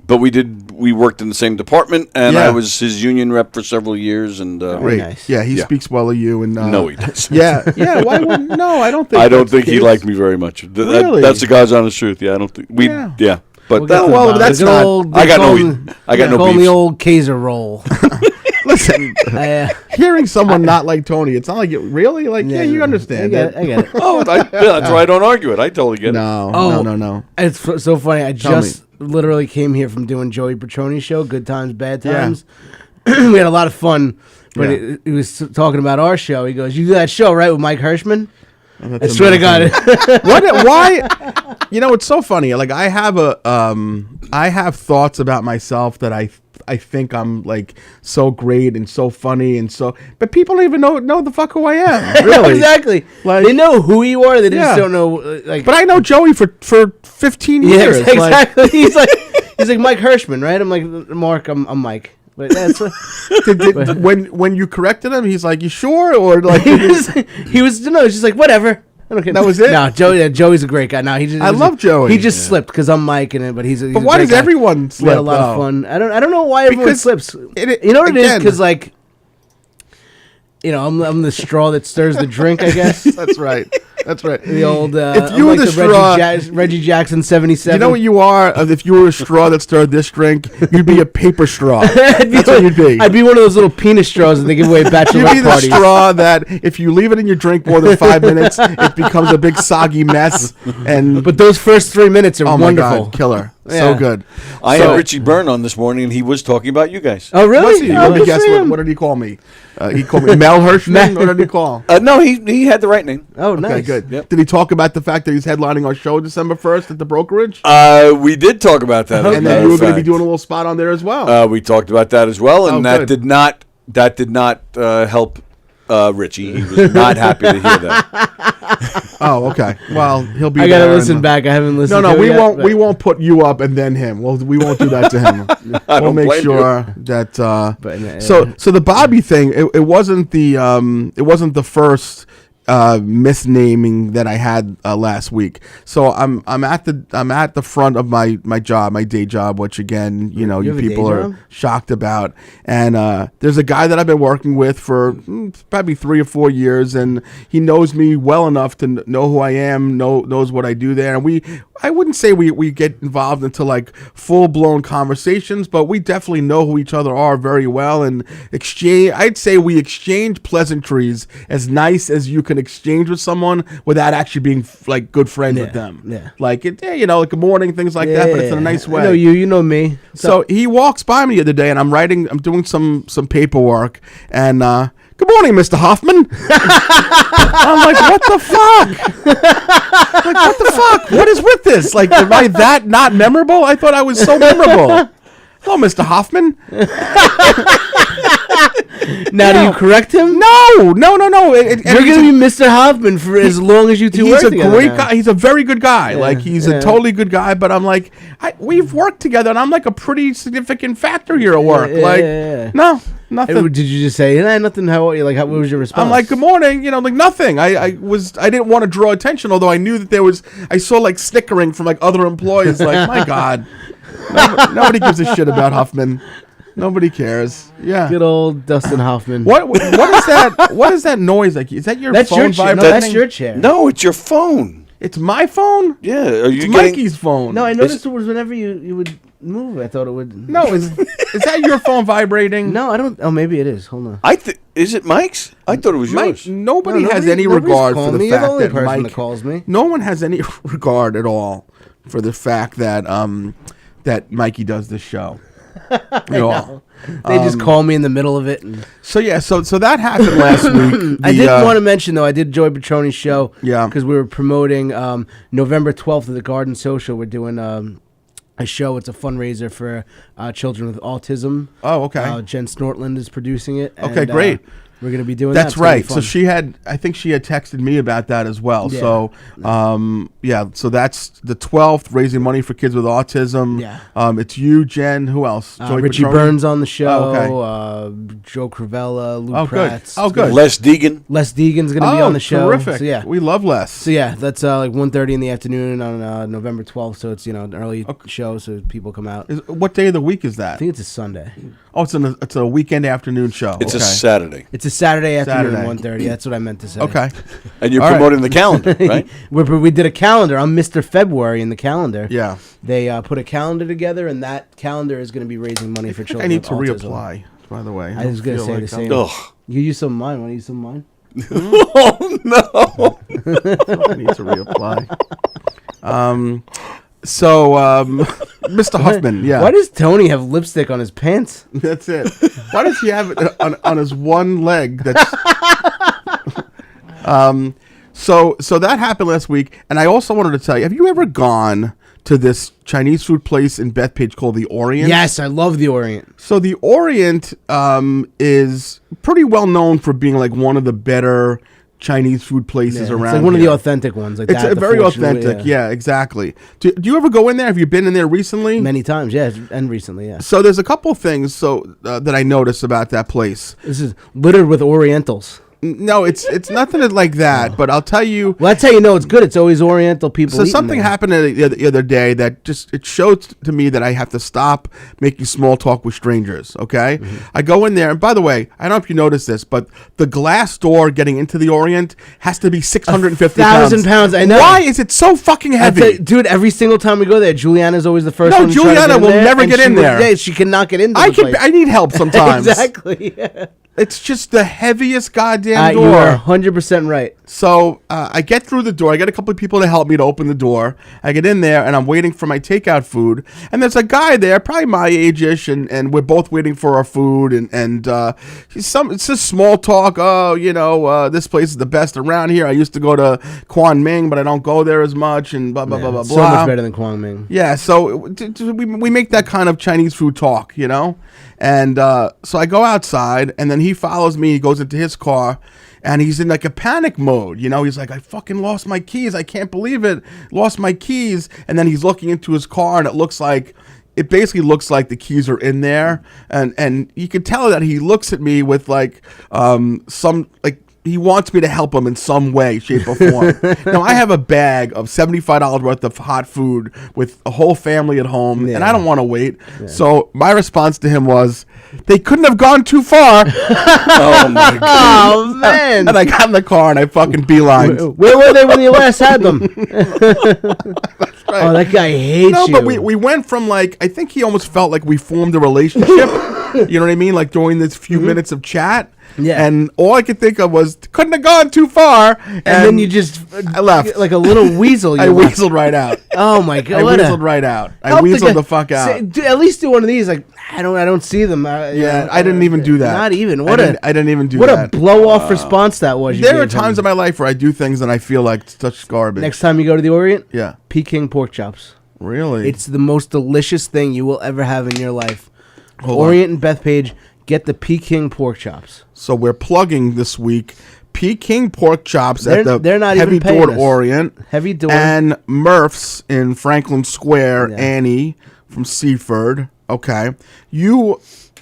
But we worked in the same department, and I was his union rep for several years. And great, nice. Yeah, he speaks well of you. And no, he doesn't. Yeah. Why wouldn't? No, I don't think. I don't think he liked me very much. Really? That's the God's honest truth. Yeah, I don't think we. Yeah. But We'll get to the well, bottom. that's Good not- old- I got no- call him- I got no call him the beefs. old Kaiser roll. Listen, Yeah. hearing someone not like Tony, it's not like it really like. Yeah, you understand. I get it. Oh, that's why I don't argue it. I totally get it. No, Oh. no. It's so funny. I Tell just literally came here from doing Joey Petroni's show, Good Times, Bad Times. We had a lot of fun, but Yeah. he was talking about our show. He goes, "You do that show, right, with Mike Hirschman?" That's I swear to God. amazing. Why? You know, it's so funny. Like I have thoughts about myself that I think I'm like so great and so funny and so, but people don't even know the fuck who I am. Really, Exactly. Like- they know who you are. They just Yeah. don't know. Like, But I know Joey for 15 yeah, years. Like, exactly. he's like Mike Hirschman, right? I'm like Mark. I'm Mike. But that's what, when you corrected him, he's like, "You sure?" Or like, he was no. He's just like whatever. I don't care. That was it? No, Joey's a great guy. No, he just. I love Joey. He just slipped because I'm Mike, but he's. But why does everyone We had slip? a lot of though? fun. I don't know why everyone Because slips. it- You know what it is? again- Because like, I'm the straw that stirs the drink. I guess That's right. That's right. the old. If I'm you were like the straw- Reggie Jackson '77. You know what you are? If you were a straw that stirred this drink, you'd be a paper straw. That's what you'd be. I'd be one of those little penis straws that they give away at You'd be bachelorette the parties. straw that if you leave it in your drink more than 5 minutes, it becomes a big soggy mess. And But those first 3 minutes are oh my wonderful. god, killer! Yeah. So good. I So- had Richie Byrne on this morning, and he was talking about you guys. Oh really? What's he? Oh, Let me good guess. for him. What did he call me? He called me Mel Hirschman. What did he call? No, he had the right name. Oh nice. Okay, good. Yep. Did he talk about the fact that he's headlining our show December 1st at the brokerage? We did talk about that. as a And matter then you were of going to be fact. doing a little spot on there as well. We talked about that as well, and Oh, that good. did not help Richie. He was not happy to hear that. Oh, okay. Well, he'll be. I gotta there listen and- back. I haven't listened. No, to it we yet, won't. but- We won't put you up and then him. We won't do that to him. We'll don't make blame sure that. But, So the Bobby thing, it wasn't the first misnaming that I had last week. So I'm at the front of my job, my day job, which again, you You you have a day people are job? shocked about. And there's a guy that I've been working with for probably 3 or 4 years, and he knows me well enough to know who I am, knows what I do there. And I wouldn't say we get involved into like full blown conversations, but we definitely know who each other are very well, and I'd say we exchange pleasantries as nice as you can exchange with someone without actually being like good friends with them. yeah. Like like good morning, things like that, but it's in a nice way. I know you know me. So he walks by me the other day, and I'm doing some paperwork, and good morning, Mr. Hoffman. I'm like, what the fuck? Like, what the fuck? What is with this? Like, am I that not memorable? I thought I was so memorable. Hello, Mr. Hoffman. Now do you correct him? No. You're gonna be Mr. Hoffman for as long as you two work He's a together great now. guy. He's a very good guy. Yeah, Like, he's yeah. a totally good guy. But I'm like, we've worked together, and I'm like a pretty significant factor here at work. Yeah, like, yeah. no, Hey, nothing. did you just say nothing? How are you? Like, what was your response? I'm like, good morning, like nothing. I didn't want to draw attention, although I knew that I saw like snickering from like other employees. Like, my God, nobody gives a shit about Huffman. Nobody cares. Yeah. Good old Dustin Hoffman. What is that? What is that noise? Like, is that your That's phone your chair. No, vibrating? that's your chair. No, it's your phone. It's my phone. Yeah, are you It's getting? Mikey's phone. No, I noticed it was whenever you would move. I thought it would. No, is that your phone vibrating? No, I don't. Oh, maybe it is. Hold on. Is it Mike's? I thought it was Mike, yours. nobody No, has nobody- any nobody's regard calling for the me. You're fact the only that person Mike that calls me. No one has any regard at all for the fact that that Mikey does this show. At all. They just call me in the middle of it. And So yeah, so that happened last week. I did want to mention though, I did Joy Petroni's show. Yeah. Because we were promoting November 12th at the Garden Social. We're doing a show. It's a fundraiser for children with autism. Oh, okay. Jen Snortland is producing it. Okay, and, great. We're going to be doing that. That's It's gonna be right. So fun. I think she had texted me about that as well. Yeah. So, so that's the 12th, raising money for kids with autism. Yeah. It's you, Jen. Who else? Joey Richie Petroni? Burns on the show. okay. Joe Cravella, Lou Oh, good. Pratz. Oh, good. Les Deegan. Les Deegan's going to be on the show. Terrific. So yeah. We love Les. So yeah, that's like 1:30 in the afternoon on November 12th. So it's an early show, so people come out. What day of the week is that? I think it's a Sunday. Oh, it's a weekend afternoon show. It's a Okay. Saturday. It's to Saturday afternoon, Saturday. 1:30. That's what I meant to say. Okay. And you're All right. promoting the calendar, right? We did a calendar. I'm Mr. February in the calendar. Yeah. They put a calendar together, and that calendar is going to be raising money for children. I need to with autism. reapply, by the way. I was going to feel say like the same. Ugh. You use some of mine. Want to use some of mine? Oh, no. I need to reapply. Mr. Huffman, yeah. Why does Tony have lipstick on his pants? That's it. Why does he have it on his one leg? That's so that happened last week, and I also wanted to tell you: have you ever gone to this Chinese food place in Bethpage called the Orient? Yes, I love the Orient. So the Orient is pretty well known for being like one of the better Chinese food places around. It's like one of the here. authentic ones. Like It's that, the very Fortune- authentic. Yeah, exactly. Do you ever go in there? Have you been in there recently? Many times, yeah, and recently, yeah. So there's a couple of things that I noticed about that place. This is littered with Orientals. No, it's nothing like that. But I'll tell you. Well, that's how you know it's good. It's always Oriental people. So eating something there. happened the other day that just it showed to me that I have to stop making small talk with strangers. Okay, I go in there, and by the way, I don't know if you noticed this, but the glass door getting into the Orient has to be 650 pounds. 1,000 pounds. I know. Why is it so fucking heavy? Dude, every single time we go there, Juliana's always the first No, one to try to Juliana get in will there, never and get she in would- there. Yeah, she cannot get into I the can place. I need help sometimes. Exactly. Yeah. It's just the heaviest goddamn You door. are 100% right. So I get through the door. I get a couple of people to help me to open the door. I get in there, and I'm waiting for my takeout food. And there's a guy there, probably my age-ish, and we're both waiting for our food. And it's just small talk. Oh, this place is the best around here. I used to go to Quan Ming, but I don't go there as much, and blah, blah, blah, blah, So blah. much better than Kwang Ming. Yeah, so we make that kind of Chinese food talk, And so I go outside, and then he follows me. He goes into his car, and he's in like a panic mode. He's like, I fucking lost my keys. I can't believe it. Lost my keys. And then he's looking into his car, and it basically looks like the keys are in there. And you can tell that he looks at me with like some like, he wants me to help him in some way, shape, or form. Now, I have a bag of $75 worth of hot food with a whole family at home, and I don't want to wait. Yeah. So my response to him was, they couldn't have gone too far. Oh, my God. Oh, man. And I got in the car, and I fucking beelined. Where were they when you last had them? Right. Oh, that guy hates you. No, but we went from like, I think he almost felt like we formed a relationship. You know what I mean? Like during this few minutes of chat. Yeah. And all I could think of was, couldn't have gone too far. And then you just... I left. Like a little weasel. I weaseled right out. Oh, my God. I weaseled right out. I weaseled the fuck out. At least do one of these. Like, I don't see them. I didn't even do that. Not even. I didn't even do that. that. What a blow-off response that was. There are times in my life where I do things and I feel like such garbage. Next time you go to the Orient, yeah, Peking pork chops. Really? It's the most delicious thing you will ever have in your life. Orient and Bethpage, get the Peking pork chops. So we're plugging this week Peking pork chops They're not Heavy even paying Door us. Orient. Heavy Door. And Murph's in Franklin Square, Yeah. Annie from Seaford. Okay. You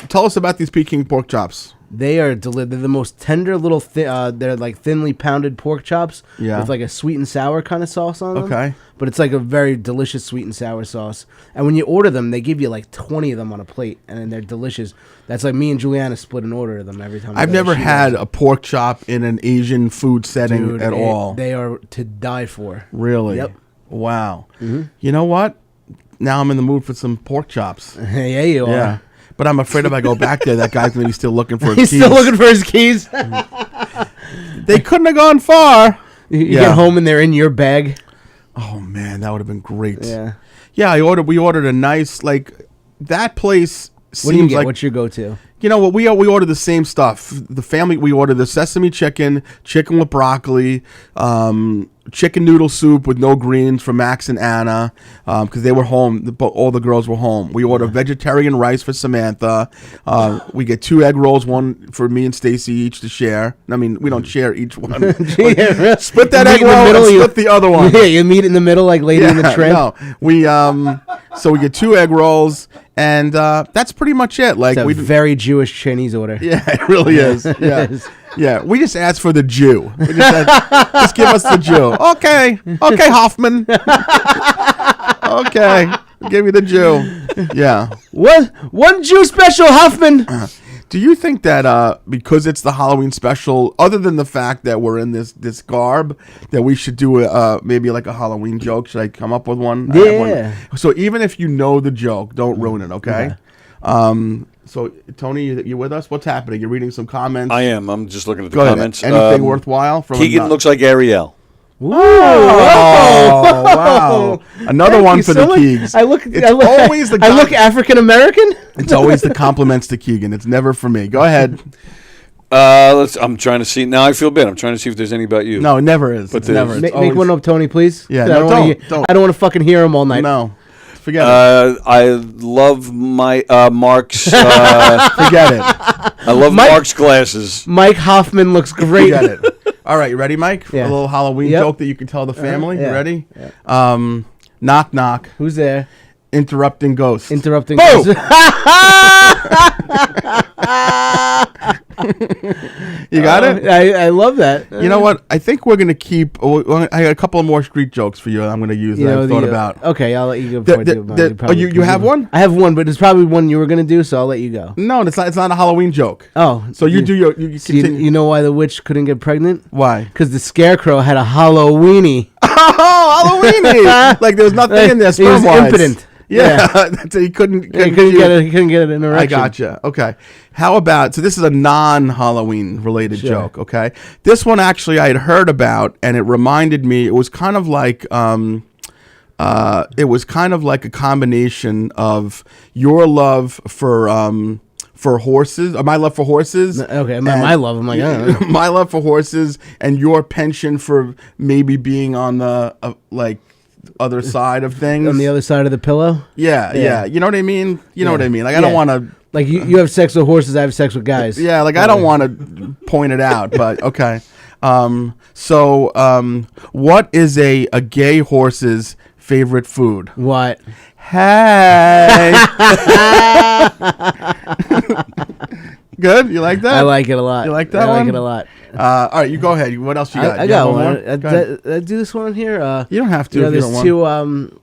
tell us about these Peking pork chops. They are they're the most tender little they're like thinly pounded pork chops with like a sweet and sour kind of sauce on them. Okay. But it's like a very delicious sweet and sour sauce. And when you order them, they give you like 20 of them on a plate, and then they're delicious. That's like me and Juliana split an order of them every time. I've never had a pork chop in an Asian food setting at all. They are to die for. Really? Yep. Wow. Mm-hmm. You know what? Now I'm in the mood for some pork chops. Yeah, you are. Yeah. But I'm afraid if I go back there, that guy's going to be still looking for his He's keys. still looking for his keys. They couldn't have gone far. You get home and they're in your bag. Oh, man, that would have been great. Yeah. Yeah, we ordered a nice, like, that place seems What do you get? like... What's your go-to? You know what? We ordered the same stuff. The family, we ordered the sesame chicken with broccoli, chicken noodle soup with no greens for Max and Anna, because they were home. All the girls were home. We ordered vegetarian rice for Samantha. We get 2 egg rolls, one for me and Stacy each to share. I mean, we don't share each one. Yeah, split that you egg meet in the roll middle, and split the other one. Yeah, you meet in the middle like Lady in the Tramp. No, so we get 2 egg rolls, and that's pretty much it. Like It's a very Jewish Chinese order. Yeah, it really is. Yeah. Yeah, we just asked for the Jew. We just said, just give us the Jew. Okay, Hoffman. Okay, we'll give you the Jew. Yeah. One Jew special, Huffman. Do you think that because it's the Halloween special, other than the fact that we're in this garb, that we should do maybe like a Halloween joke? Should I come up with one? I have Yeah. one. So even if you know the joke, don't ruin it, okay? So Tony, you with us? What's happening? You're reading some comments. I am. I'm just looking at the Go ahead. comments. Anything worthwhile? From Keegan looks like Ariel. Ooh. Oh, wow! Another Thank one you for so the much. Keegs. I look always the I look African American. It's always the compliments to Keegan. It's never for me. Go ahead. I'm trying to see. Now I feel bad. I'm trying to see if there's any about you. No, it never is. But It's never. It's Make always- one up, Tony, please. Yeah, I no, don't. don't. I don't want to fucking hear him all night. No, forget it. I love my Mark's. Forget it. I love Mike- Mark's glasses. Mike Hoffman looks great. Forget it. All right, you ready, Mike? Yeah. A little Halloween Yep. joke that you can tell the family. yeah. You ready? Knock, knock. Who's there? Interrupting ghost. Interrupting. Boom! You got it? I love that. You know what? I think we're going to keep... I got a couple of more street jokes for you I'm going to use that I thought about. Okay, I'll let you go. Before I do mine. You have one? I have one, but it's probably one you were gonna do, so I'll let you go. No, it's not a Halloween joke. Oh, So you do your... You So you, continue. you know why the witch couldn't get pregnant? Why? Because the scarecrow had a Halloweenie. Oh, Halloweeny! Like there was nothing in there. He was sperm-wise. impotent. Yeah, so he couldn't. He couldn't get it. He couldn't get an erection. I gotcha. Okay. How about, so this is a non-Halloween related Sure. joke, okay? This one actually I had heard about, and it reminded me, it was kind of like a combination of your love for horses, or my love for horses. Okay, my love. I'm like, I don't know. my love for horses, and your penchant for maybe being on the other side of things. On the other side of the pillow. Yeah. You know what I mean? You know what I mean? Like I don't want to. Like you have sex with horses, I have sex with guys. Yeah, like I don't want to point it out, but okay. What is a gay horse's favorite food? What? Hey. Good. You like that? I like it a lot. You like that I like one? it a lot. All right, you go ahead. What else you got? I You got have one. more? Go ahead. Did I do this one here? You don't have to. You know, if you there's don't want.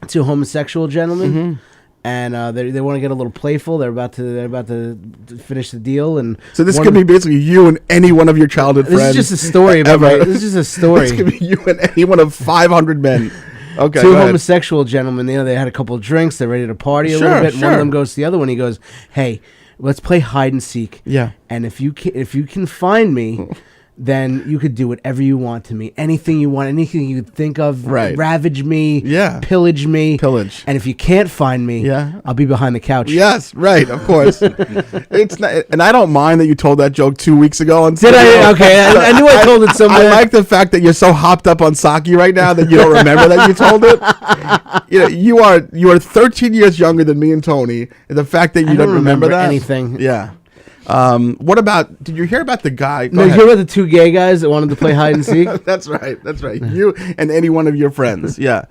two homosexual gentlemen, Mm-hmm. and they want to get a little playful. They're about to finish the deal, and So this one could of- be basically you and any one of your childhood This friends. is just a story. About ever. this is just a story. This could be you and any one of 500 men. Okay. Two go ahead. homosexual gentlemen. They had a couple of drinks. They're ready to party a Sure, little bit. And one of sure. them goes to the other one. He goes, "Hey, let's play hide and seek. Yeah. And if you can find me, then you could do whatever you want to me. Anything you want, anything you could think of. Right. Ravage me. Yeah. Pillage me. Pillage. And if you can't find me, Yeah. I'll be behind the couch." Yes, right, of course. It's not, and I don't mind that you told that joke 2 weeks ago. On Did I? Okay, I knew I told it somewhere. I like the fact that you're so hopped up on sake right now that you don't remember that you told it. You know, you are 13 years younger than me and Tony. And the fact that you don't don't remember remember that anything. Yeah. What about? Did you hear about the guy? Go No, you ahead. hear about the two gay guys that wanted to play hide and seek? That's right. You and any one of your friends. Yeah.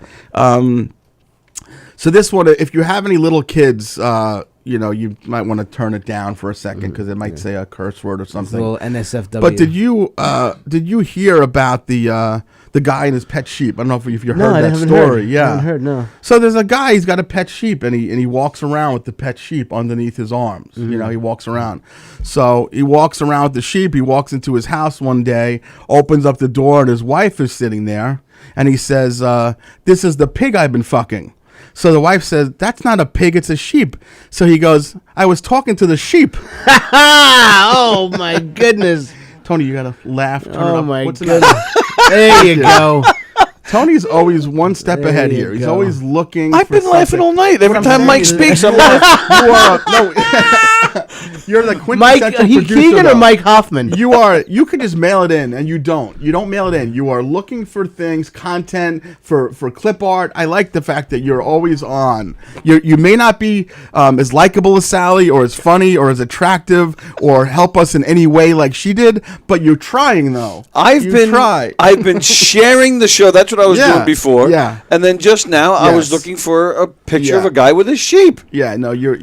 So this one, if you have any little kids, you might want to turn it down for a second because it might say a curse word or It's a something. little NSFW. But did you hear about the guy and his pet sheep? I don't know if you No, heard I that haven't story. heard. Yeah, I haven't heard, no. So there's a guy. He's got a pet sheep, and he walks around with the pet sheep underneath his arms. Mm-hmm. You know, he walks around. So he walks around with the sheep. He walks into his house one day, opens up the door, and his wife is sitting there, and he says, "This is the pig I've been fucking." So the wife says, "That's not a pig, it's a sheep." So he goes, "I was talking to the sheep." Oh, my goodness. Tony, you gotta laugh. Turn it Oh, up. my What's the goodness. There you go. Tony's alwa's one step There ahead you here. He's go. always looking. I've for been laughing something. all night. Every What I'm time saying Mike is- speaks, I'm laughing. You are no. You're the Mike, quintessential producer. Keegan or though. Mike Hoffman? You are. You could just mail it in, and you don't. You don't mail it in. You are looking for things, content for clip art. I like the fact that you're always on. You may not be as likable as Sally, or as funny, or as attractive, or help us in any way like she did, but you're trying though. I've You been try. I've been sharing the show. That's what I was Yeah, doing before. yeah. And then just now I was Yes. looking for a picture Yeah. of a guy with his sheep. Yeah, no, you're.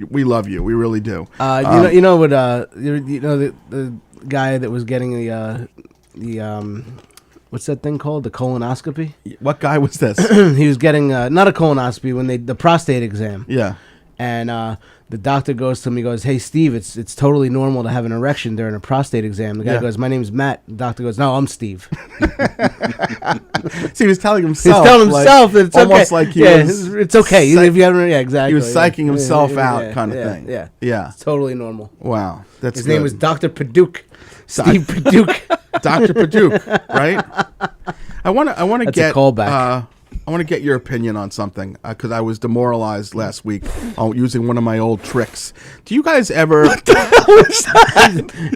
We love you. We really do. You know what? The guy that was getting the what's that thing called? The colonoscopy. What guy was this? He was getting not a colonoscopy the prostate exam. Yeah. And the doctor goes to him, he goes, "Hey, Steve, it's totally normal to have an erection during a prostate exam." The guy goes, "My name's Matt." The doctor goes, "No, I'm Steve." See, he was telling himself. He's telling himself like, it's okay. almost like he was. It's okay. If you haven't, exactly. He was psyching himself out, kind of thing. Yeah. It's totally normal. Wow, that's His good. name was Dr. Paduke. Steve Paduke. Dr. Paduke, right? I want to That's get a callback. I want to get your opinion on something because I was demoralized last week using one of my old tricks. Do you guys ever?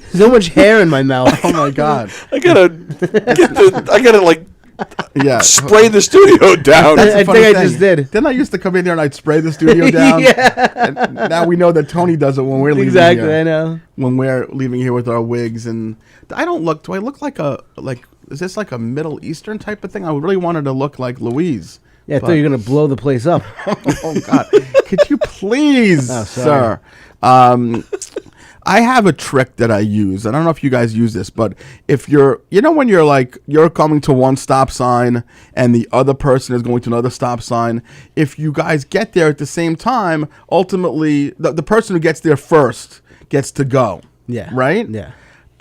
So much hair in my mouth. Oh my god! I gotta like spray the studio down. I think I just did. Didn't I used to come in there and I'd spray the studio down? Yeah. And now we know that Tony does it when we're leaving Exactly, here. I know. When we're leaving here with our wigs, and do I look like is this like a Middle Eastern type of thing? I really wanted to look like Louise. Yeah, I thought you were going to blow the place up. Oh God! Could you please, sorry. sir? I have a trick that I use. I don't know if you guys use this, but if when you're coming to one stop sign and the other person is going to another stop sign, if you guys get there at the same time, ultimately the person who gets there first gets to go. Yeah. Right? Yeah.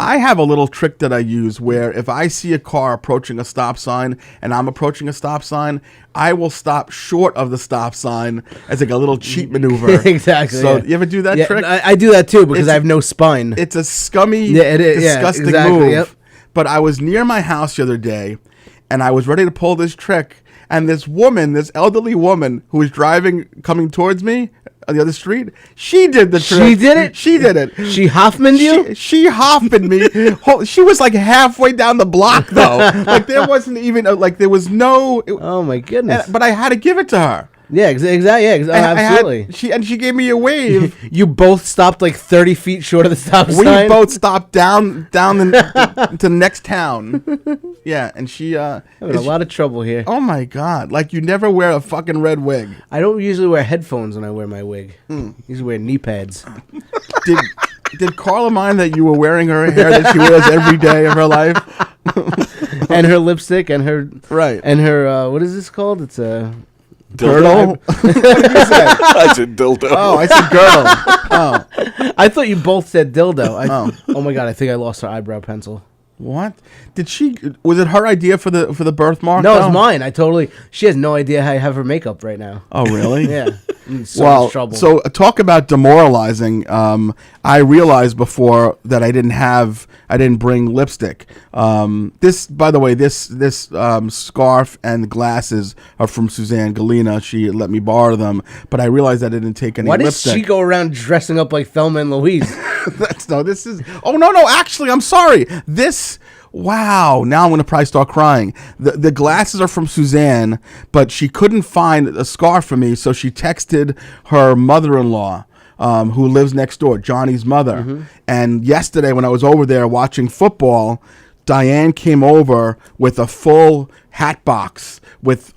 I have a little trick that I use where if I see a car approaching a stop sign and I'm approaching a stop sign, I will stop short of the stop sign as like a little cheat maneuver. Exactly. So you ever do that trick? I do that too because I have no spine. It's a scummy, disgusting exactly, move. Yep. But I was near my house the other day and I was ready to pull this trick. And this elderly woman who was coming towards me on the other street, she did the trick. She did it? She did it. She Hoffman'd you? She Hoffman'd me. She was like halfway down the block, though. Like there wasn't even, there was no... Oh, my goodness. But I had to give it to her. Yeah, exactly. Yeah, absolutely. She gave me a wave. You both stopped like 30 feet short of the stop We sign? both stopped down to the next town. Yeah, and she... Having a lot of trouble here. Oh, my God. Like, you never wear a fucking red wig. I don't usually wear headphones when I wear my wig. I usually wear knee pads. Did Carla mind that you were wearing her hair that she wears every day of her life? And her lipstick and her... Right. And her... what is this called? It's a... Girdle? What did you say? I said dildo. Oh, I said girdle. Oh. I thought you both said dildo. Oh my God, I think I lost her eyebrow pencil. What? Was it her idea for the birthmark? No, it's mine. She has no idea how I have her makeup right now. Oh, really? Yeah. I'm in so much trouble. So talk about demoralizing. I realized before that I didn't bring lipstick. This, by the way, this scarf and glasses are from Suzanne Galina. She let me borrow them, but I realized I didn't take any lipstick. Why does she go around dressing up like Thelma and Louise? No, actually, I'm sorry. Wow, now I'm going to probably start crying. The glasses are from Suzanne, but she couldn't find a scarf for me, so she texted her mother-in-law, who lives next door, Johnny's mother. Mm-hmm. And yesterday when I was over there watching football, Diane came over with a full hat box with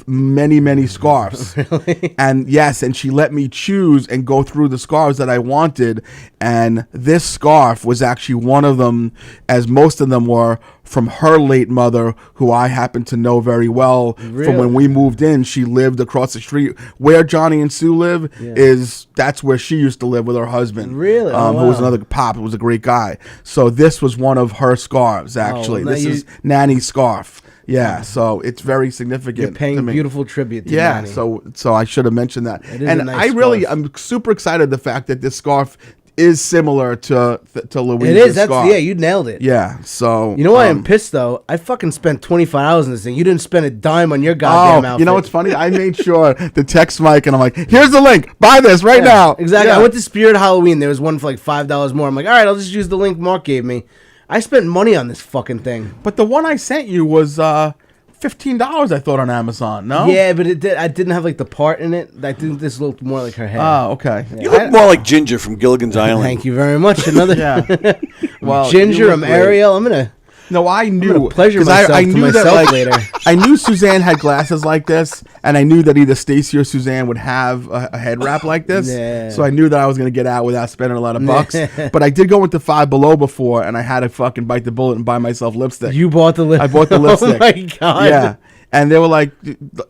many scarves. Really? And she let me choose and go through the scarves that I wanted, and this scarf was actually one of them, as most of them were from her late mother, who I happen to know very well. Really? From when we moved in, she lived across the street where Johnny and Sue live. Yeah. That's where she used to live with her husband. Really? Who was another pop, who was a great guy. So this was one of her scarves, actually. Well, this is Nanny's scarf. Yeah, so it's very significant. You're paying beautiful tribute to Nanny. So I should have mentioned that. It is a nice I'm super excited the fact that this scarf is similar to Louise's It is. scarf. You nailed it. Yeah. So you know why I'm pissed though? I fucking spent $25 on this thing. You didn't spend a dime on your goddamn outfit. You know what's funny? I made sure to text Mike and I'm like, here's the link. Buy this right now. Exactly. Yeah. I went to Spirit Halloween. There was one for like $5 more. I'm like, all right, I'll just use the link Mark gave me. I spent money on this fucking thing. But the one I sent you was $15, I thought, on Amazon. No. Yeah, but I didn't have like the part in it. I think this looked more like her head. Oh, okay. Yeah. You look more like Ginger from Gilligan's Island. Thank you very much. Another. Yeah. Well, Ginger, I'm Ariel. I'm gonna. No, I knew. Pleasure myself I to knew myself that, later. I knew Suzanne had glasses like this, and I knew that either Stacy or Suzanne would have a head wrap like this. Yeah. So I knew that I was going to get out without spending a lot of bucks. But I did go into Five Below before, and I had to fucking bite the bullet and buy myself lipstick. You bought the lipstick. I bought the lipstick. Oh my god. Yeah. And they were like,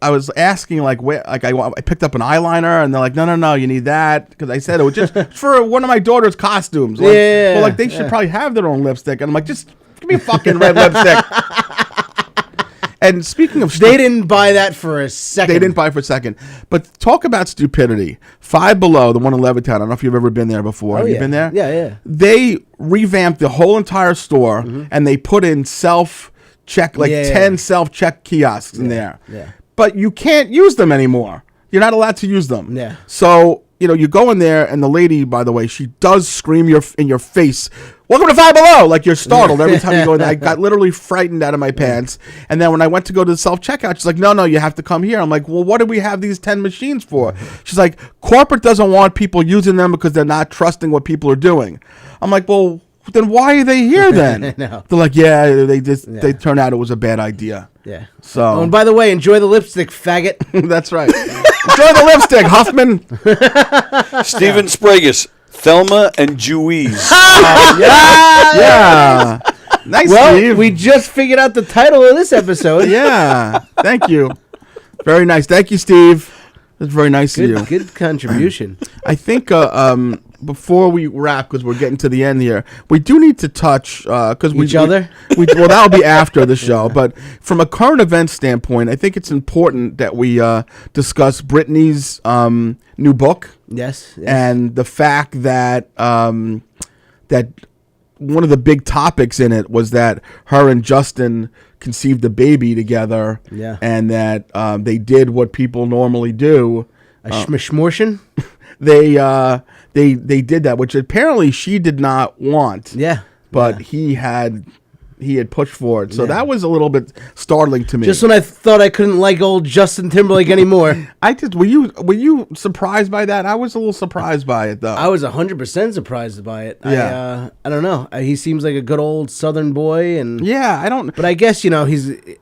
I was asking like where, like I picked up an eyeliner, and they're like, no, you need that, because I said it was just for one of my daughter's costumes. Like, Yeah. well, like they should probably have their own lipstick, and I'm like, just give me a fucking red lipstick. And speaking of, They didn't buy that for a second. They didn't buy it for a second. But talk about stupidity. Five Below, the one in Levittown. I don't know if you've ever been there before. Have you been there? Yeah. They revamped the whole entire store, and they put in self-check, like 10 self-check kiosks in there. Yeah. But you can't use them anymore. You're not allowed to use them. Yeah. So, you go in there, and the lady, by the way, she does scream in your face, "Welcome to Five Below!" Like you're startled every time you go in there. I got literally frightened out of my pants. And then when I went to go to the self-checkout, she's like, no, you have to come here. I'm like, well, what do we have these 10 machines for? She's like, corporate doesn't want people using them because they're not trusting what people are doing. I'm like, well, then why are they here then? No. They're like, they turned out it was a bad idea. Yeah. So, Oh, and by the way, enjoy the lipstick, faggot. that's right. Enjoy the lipstick, Huffman. Steven Spragus, Thelma and Louise. Yeah. Nice, Well, Steve. we just figured out the title of this episode. Yeah. Thank you. Very nice. Thank you, Steve. That's very nice of you. Good contribution. I think before we wrap, because we're getting to the end here, we do need to touch because Each other? Well, that'll be after the show. But from a current event standpoint, I think it's important that we discuss Brittany's new book. Yes. And the fact that that one of the big topics in it was that her and Justin conceived a baby together. Yeah. And that they did what people normally do. A schmishmortion? They did that, which apparently she did not want. Yeah. But he had pushed for it. So that was a little bit startling to me. Just when I thought I couldn't like old Justin Timberlake anymore. Were you surprised by that? I was a little surprised by it though. I was 100% surprised by it. Yeah. I don't know. He seems like a good old Southern boy, and yeah, I don't. But I guess he's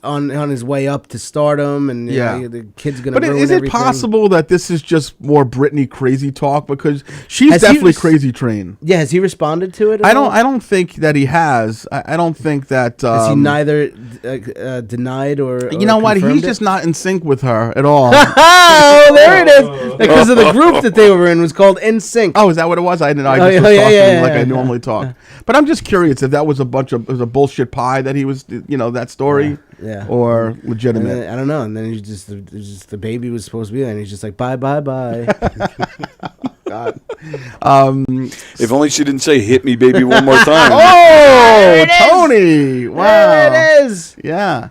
on his way up to stardom, and the kid's gonna. But is it everything. possible that this is just more Britney crazy talk, because she's Has he definitely crazy train? Yeah, has he responded to it? I don't think that he has. I don't think that. Has he neither denied or you know what? He's confirmed it? just not in sync with her at all. Oh, there it is. Because of the group that they were in was called NSYNC. Oh, is that what it was? I didn't know. I just was talking like I normally talk. But I'm just curious if that was a bullshit pie that he was, that story, or legitimate. Then, I don't know. And then he's just the baby was supposed to be there, and he's just like, bye. God. If only she didn't say "hit me, baby, one more time." Oh, Tony! Wow, there it is. Yeah.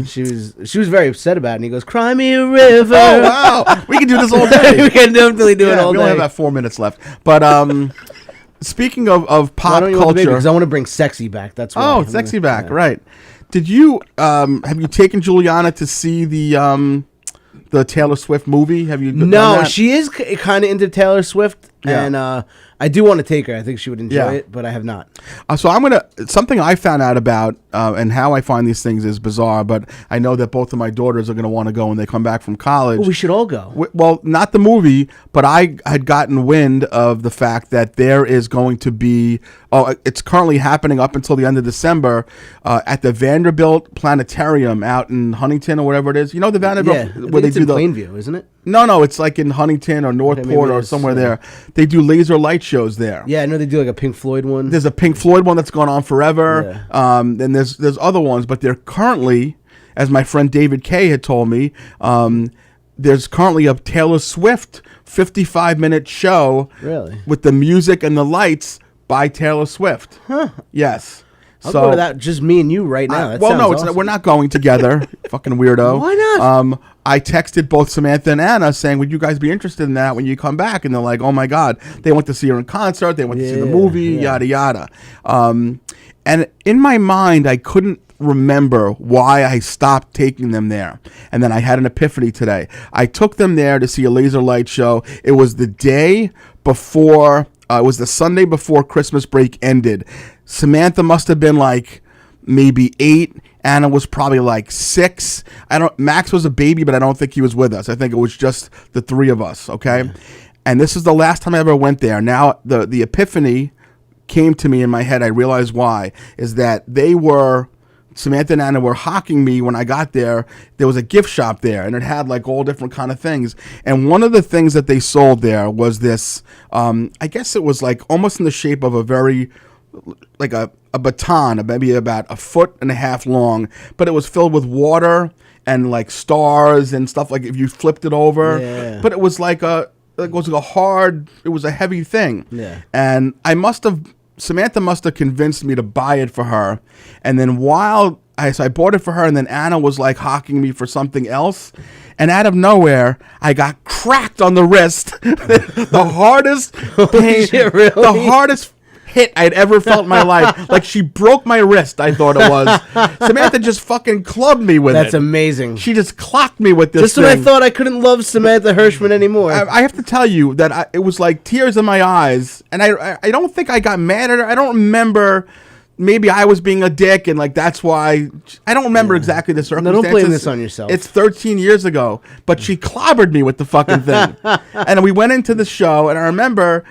She was very upset about it, and he goes, "Cry me a river." Oh wow, we can do this all day. We can definitely do it all we day. only have about 4 minutes left. But speaking of pop culture, because I want to bring sexy back. That's why. Oh, sexy back, right? Did you have you taken Juliana to see the Taylor Swift movie? Have you? No, she is kind of into Taylor Swift, Yeah. and I do want to take her. I think she would enjoy it, but I have not. So something I found out about, and how I find these things is bizarre, but I know that both of my daughters are going to want to go when they come back from college. Well, we should all go. Well, not the movie, but I had gotten wind of the fact that there is going to be, it's currently happening up until the end of December, at the Vanderbilt Planetarium out in Huntington or whatever it is. You know the Vanderbilt where they do the Plainview, isn't it? No, it's like in Huntington or Northport or somewhere there. They do laser light shows there. Yeah, I know they do like a Pink Floyd one. There's a Pink Floyd one that's gone on forever. Yeah. Then there's other ones, but they're currently, as my friend David Kay had told me, there's currently a Taylor Swift 55-minute show with the music and the lights by Taylor Swift. Huh. Yes. I'll go to that, just me and you right now. Awesome. We're not going together. Fucking weirdo. Why not? I texted both Samantha and Anna saying, would you guys be interested in that when you come back? And they're like, oh my God. They went to see her in concert. They went to see the movie, yada, yada. And in my mind, I couldn't remember why I stopped taking them there. And then I had an epiphany today. I took them there to see a laser light show. It was the day before, it was the Sunday before Christmas break ended. Samantha must have been like maybe 8. Anna was probably like 6. Max was a baby, but I don't think he was with us. I think it was just the 3 of us. Okay. Yeah. And this is the last time I ever went there. Now the epiphany came to me in my head. I realized why is that they were Samantha and Anna were hawking me when I got there. There was a gift shop there, and it had like all different kind of things. And one of the things that they sold there was this, I guess it was like almost in the shape of a very, like a baton, maybe about 1.5 feet long, but it was filled with water and like stars and stuff, like if you flipped it over. Yeah. But it was like it was a heavy thing. Yeah. And Samantha must have convinced me to buy it for her. And then so I bought it for her, and then Anna was like hawking me for something else. And out of nowhere, I got cracked on the wrist. The hardest pain, shit, really? the hardest hit I'd ever felt in my life. Like she broke my wrist, I thought it was. Samantha just fucking clubbed me with it. That's amazing. She just clocked me with this Just thing. when I thought I couldn't love Samantha Hershman anymore. I have to tell you that it was like tears in my eyes, and I don't think I got mad at her. I don't remember. Maybe I was being a dick, and like that's why I don't remember exactly the circumstances. don't blame this on yourself. It's 13 years ago, but she clobbered me with the fucking thing. And we went into the show, and I remember,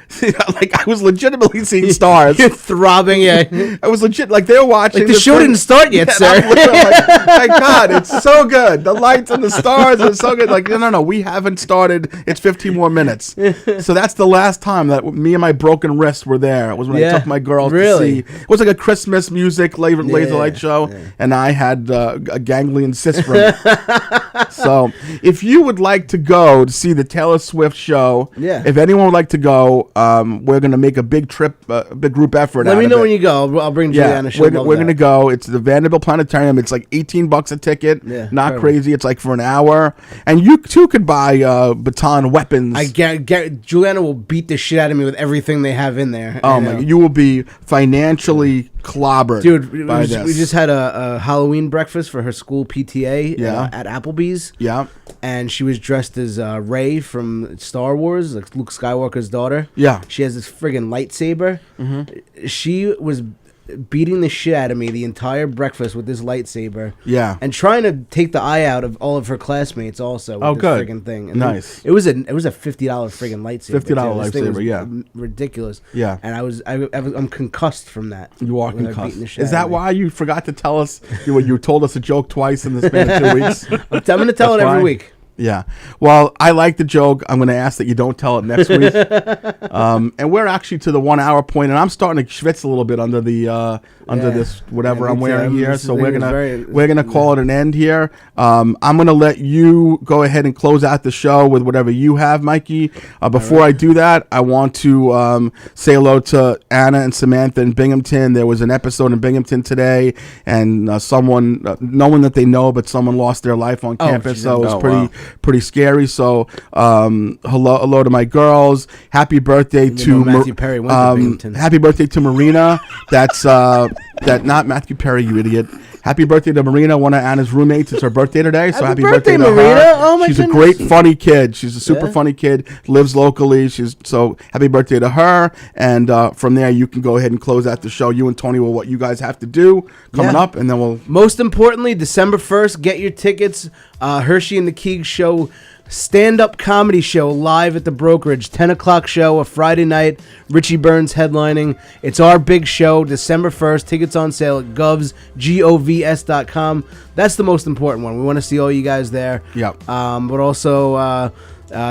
like I was legitimately seeing stars. You're throbbing, yeah. I was legit like they were watching. Like the show didn't start yet, sir. I'm like, my God, it's so good. The lights and the stars are so good. Like no, we haven't started. It's 15 more minutes. So that's the last time that me and my broken wrist were there. It was when I took my girls to see. It was like a Christmas music laser light show, and I had a ganglion cyst from it. So if you would like to go to see the Taylor Swift show, if anyone would like to go, we're going to make a big trip, a big group effort. Let me know when you go. I'll bring Juliana. We're going to go. It's the Vanderbilt Planetarium. It's like $18 a ticket. Not crazy. It's like for an hour, and you too could buy baton weapons. I get Juliana will beat the shit out of me with everything they have in there. Oh my! You will be financially clobbered, dude. We just had a Halloween breakfast for her school PTA at Applebee's. Yeah, and she was dressed as Rey from Star Wars, like Luke Skywalker's daughter. Yeah, she has this friggin' lightsaber. Mm-hmm. She was beating the shit out of me the entire breakfast with this lightsaber. Yeah, and trying to take the eye out of all of her classmates also. With this friggin' thing. And nice. It was a $50 friggin' lightsaber. $50 lightsaber. Yeah, ridiculous. Yeah, and I'm concussed from that. You are concussed. Is that why you forgot to tell us? You told us a joke twice in the span of 2 weeks. I'm going to tell it every week. Yeah. Well, I like the joke. I'm going to ask that you don't tell it next week. And we're actually to the 1 hour point, and I'm starting to schwitz a little bit under this whatever I'm wearing here. So we're gonna call it an end here. I'm gonna let you go ahead and close out the show with whatever you have, Mikey. Before I do that, I want to say hello to Anna and Samantha in Binghamton. There was an episode in Binghamton today, and someone, no one that they know, but someone lost their life on campus. So it was pretty scary. So hello to my girls. Happy birthday to Matthew Perry went to Binghamton. Happy birthday to Marina. That's not Matthew Perry, you idiot. Happy birthday to Marina, one of Anna's roommates. It's her birthday today, so happy birthday to Marina. her. Oh my She's goodness. a great, funny kid. She's a super funny kid. Lives locally. So happy birthday to her. And from there, you can go ahead and close out the show. You and Tony will what you guys have to do coming up, and then we'll. Most importantly, December 1st, get your tickets. Hershy and the Keegs show. Stand-up comedy show live at the Brokerage, 10 o'clock show, a Friday night. Richie Burns headlining. It's our big show, December 1st. Tickets on sale at govs.com. That's the most important one. We want to see all you guys there. Yep. But also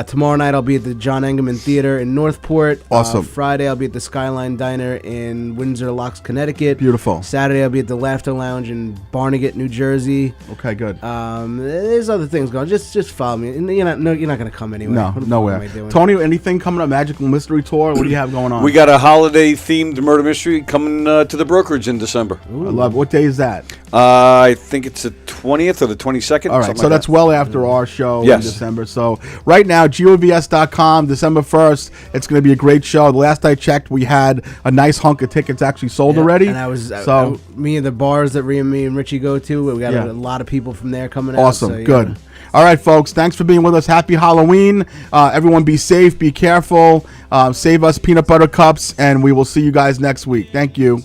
tomorrow night I'll be at the John Engelman Theater in Northport. Awesome. Friday I'll be at the Skyline Diner in Windsor Locks, Connecticut. Beautiful. Saturday I'll be at the Laughter Lounge in Barnegat, New Jersey. Okay, good. There's other things going. Just follow me. You're not going to come anyway. No, nowhere. Tony, anything coming up? Magical Mystery Tour? What do you have going on? We got a holiday-themed murder mystery coming to the Brokerage in December. Ooh. I love it. What day is that? I think it's the 20th or the 22nd. All right, so that's well after our show in December. So right now, govs.com, December 1st. It's going to be a great show. The last I checked, we had a nice hunk of tickets actually sold already. And me and the bars that me and Richie go to, we got a lot of people from there coming out. Awesome, so, good. All right, folks, thanks for being with us. Happy Halloween. Everyone be safe, be careful. Save us peanut butter cups, and we will see you guys next week. Thank you.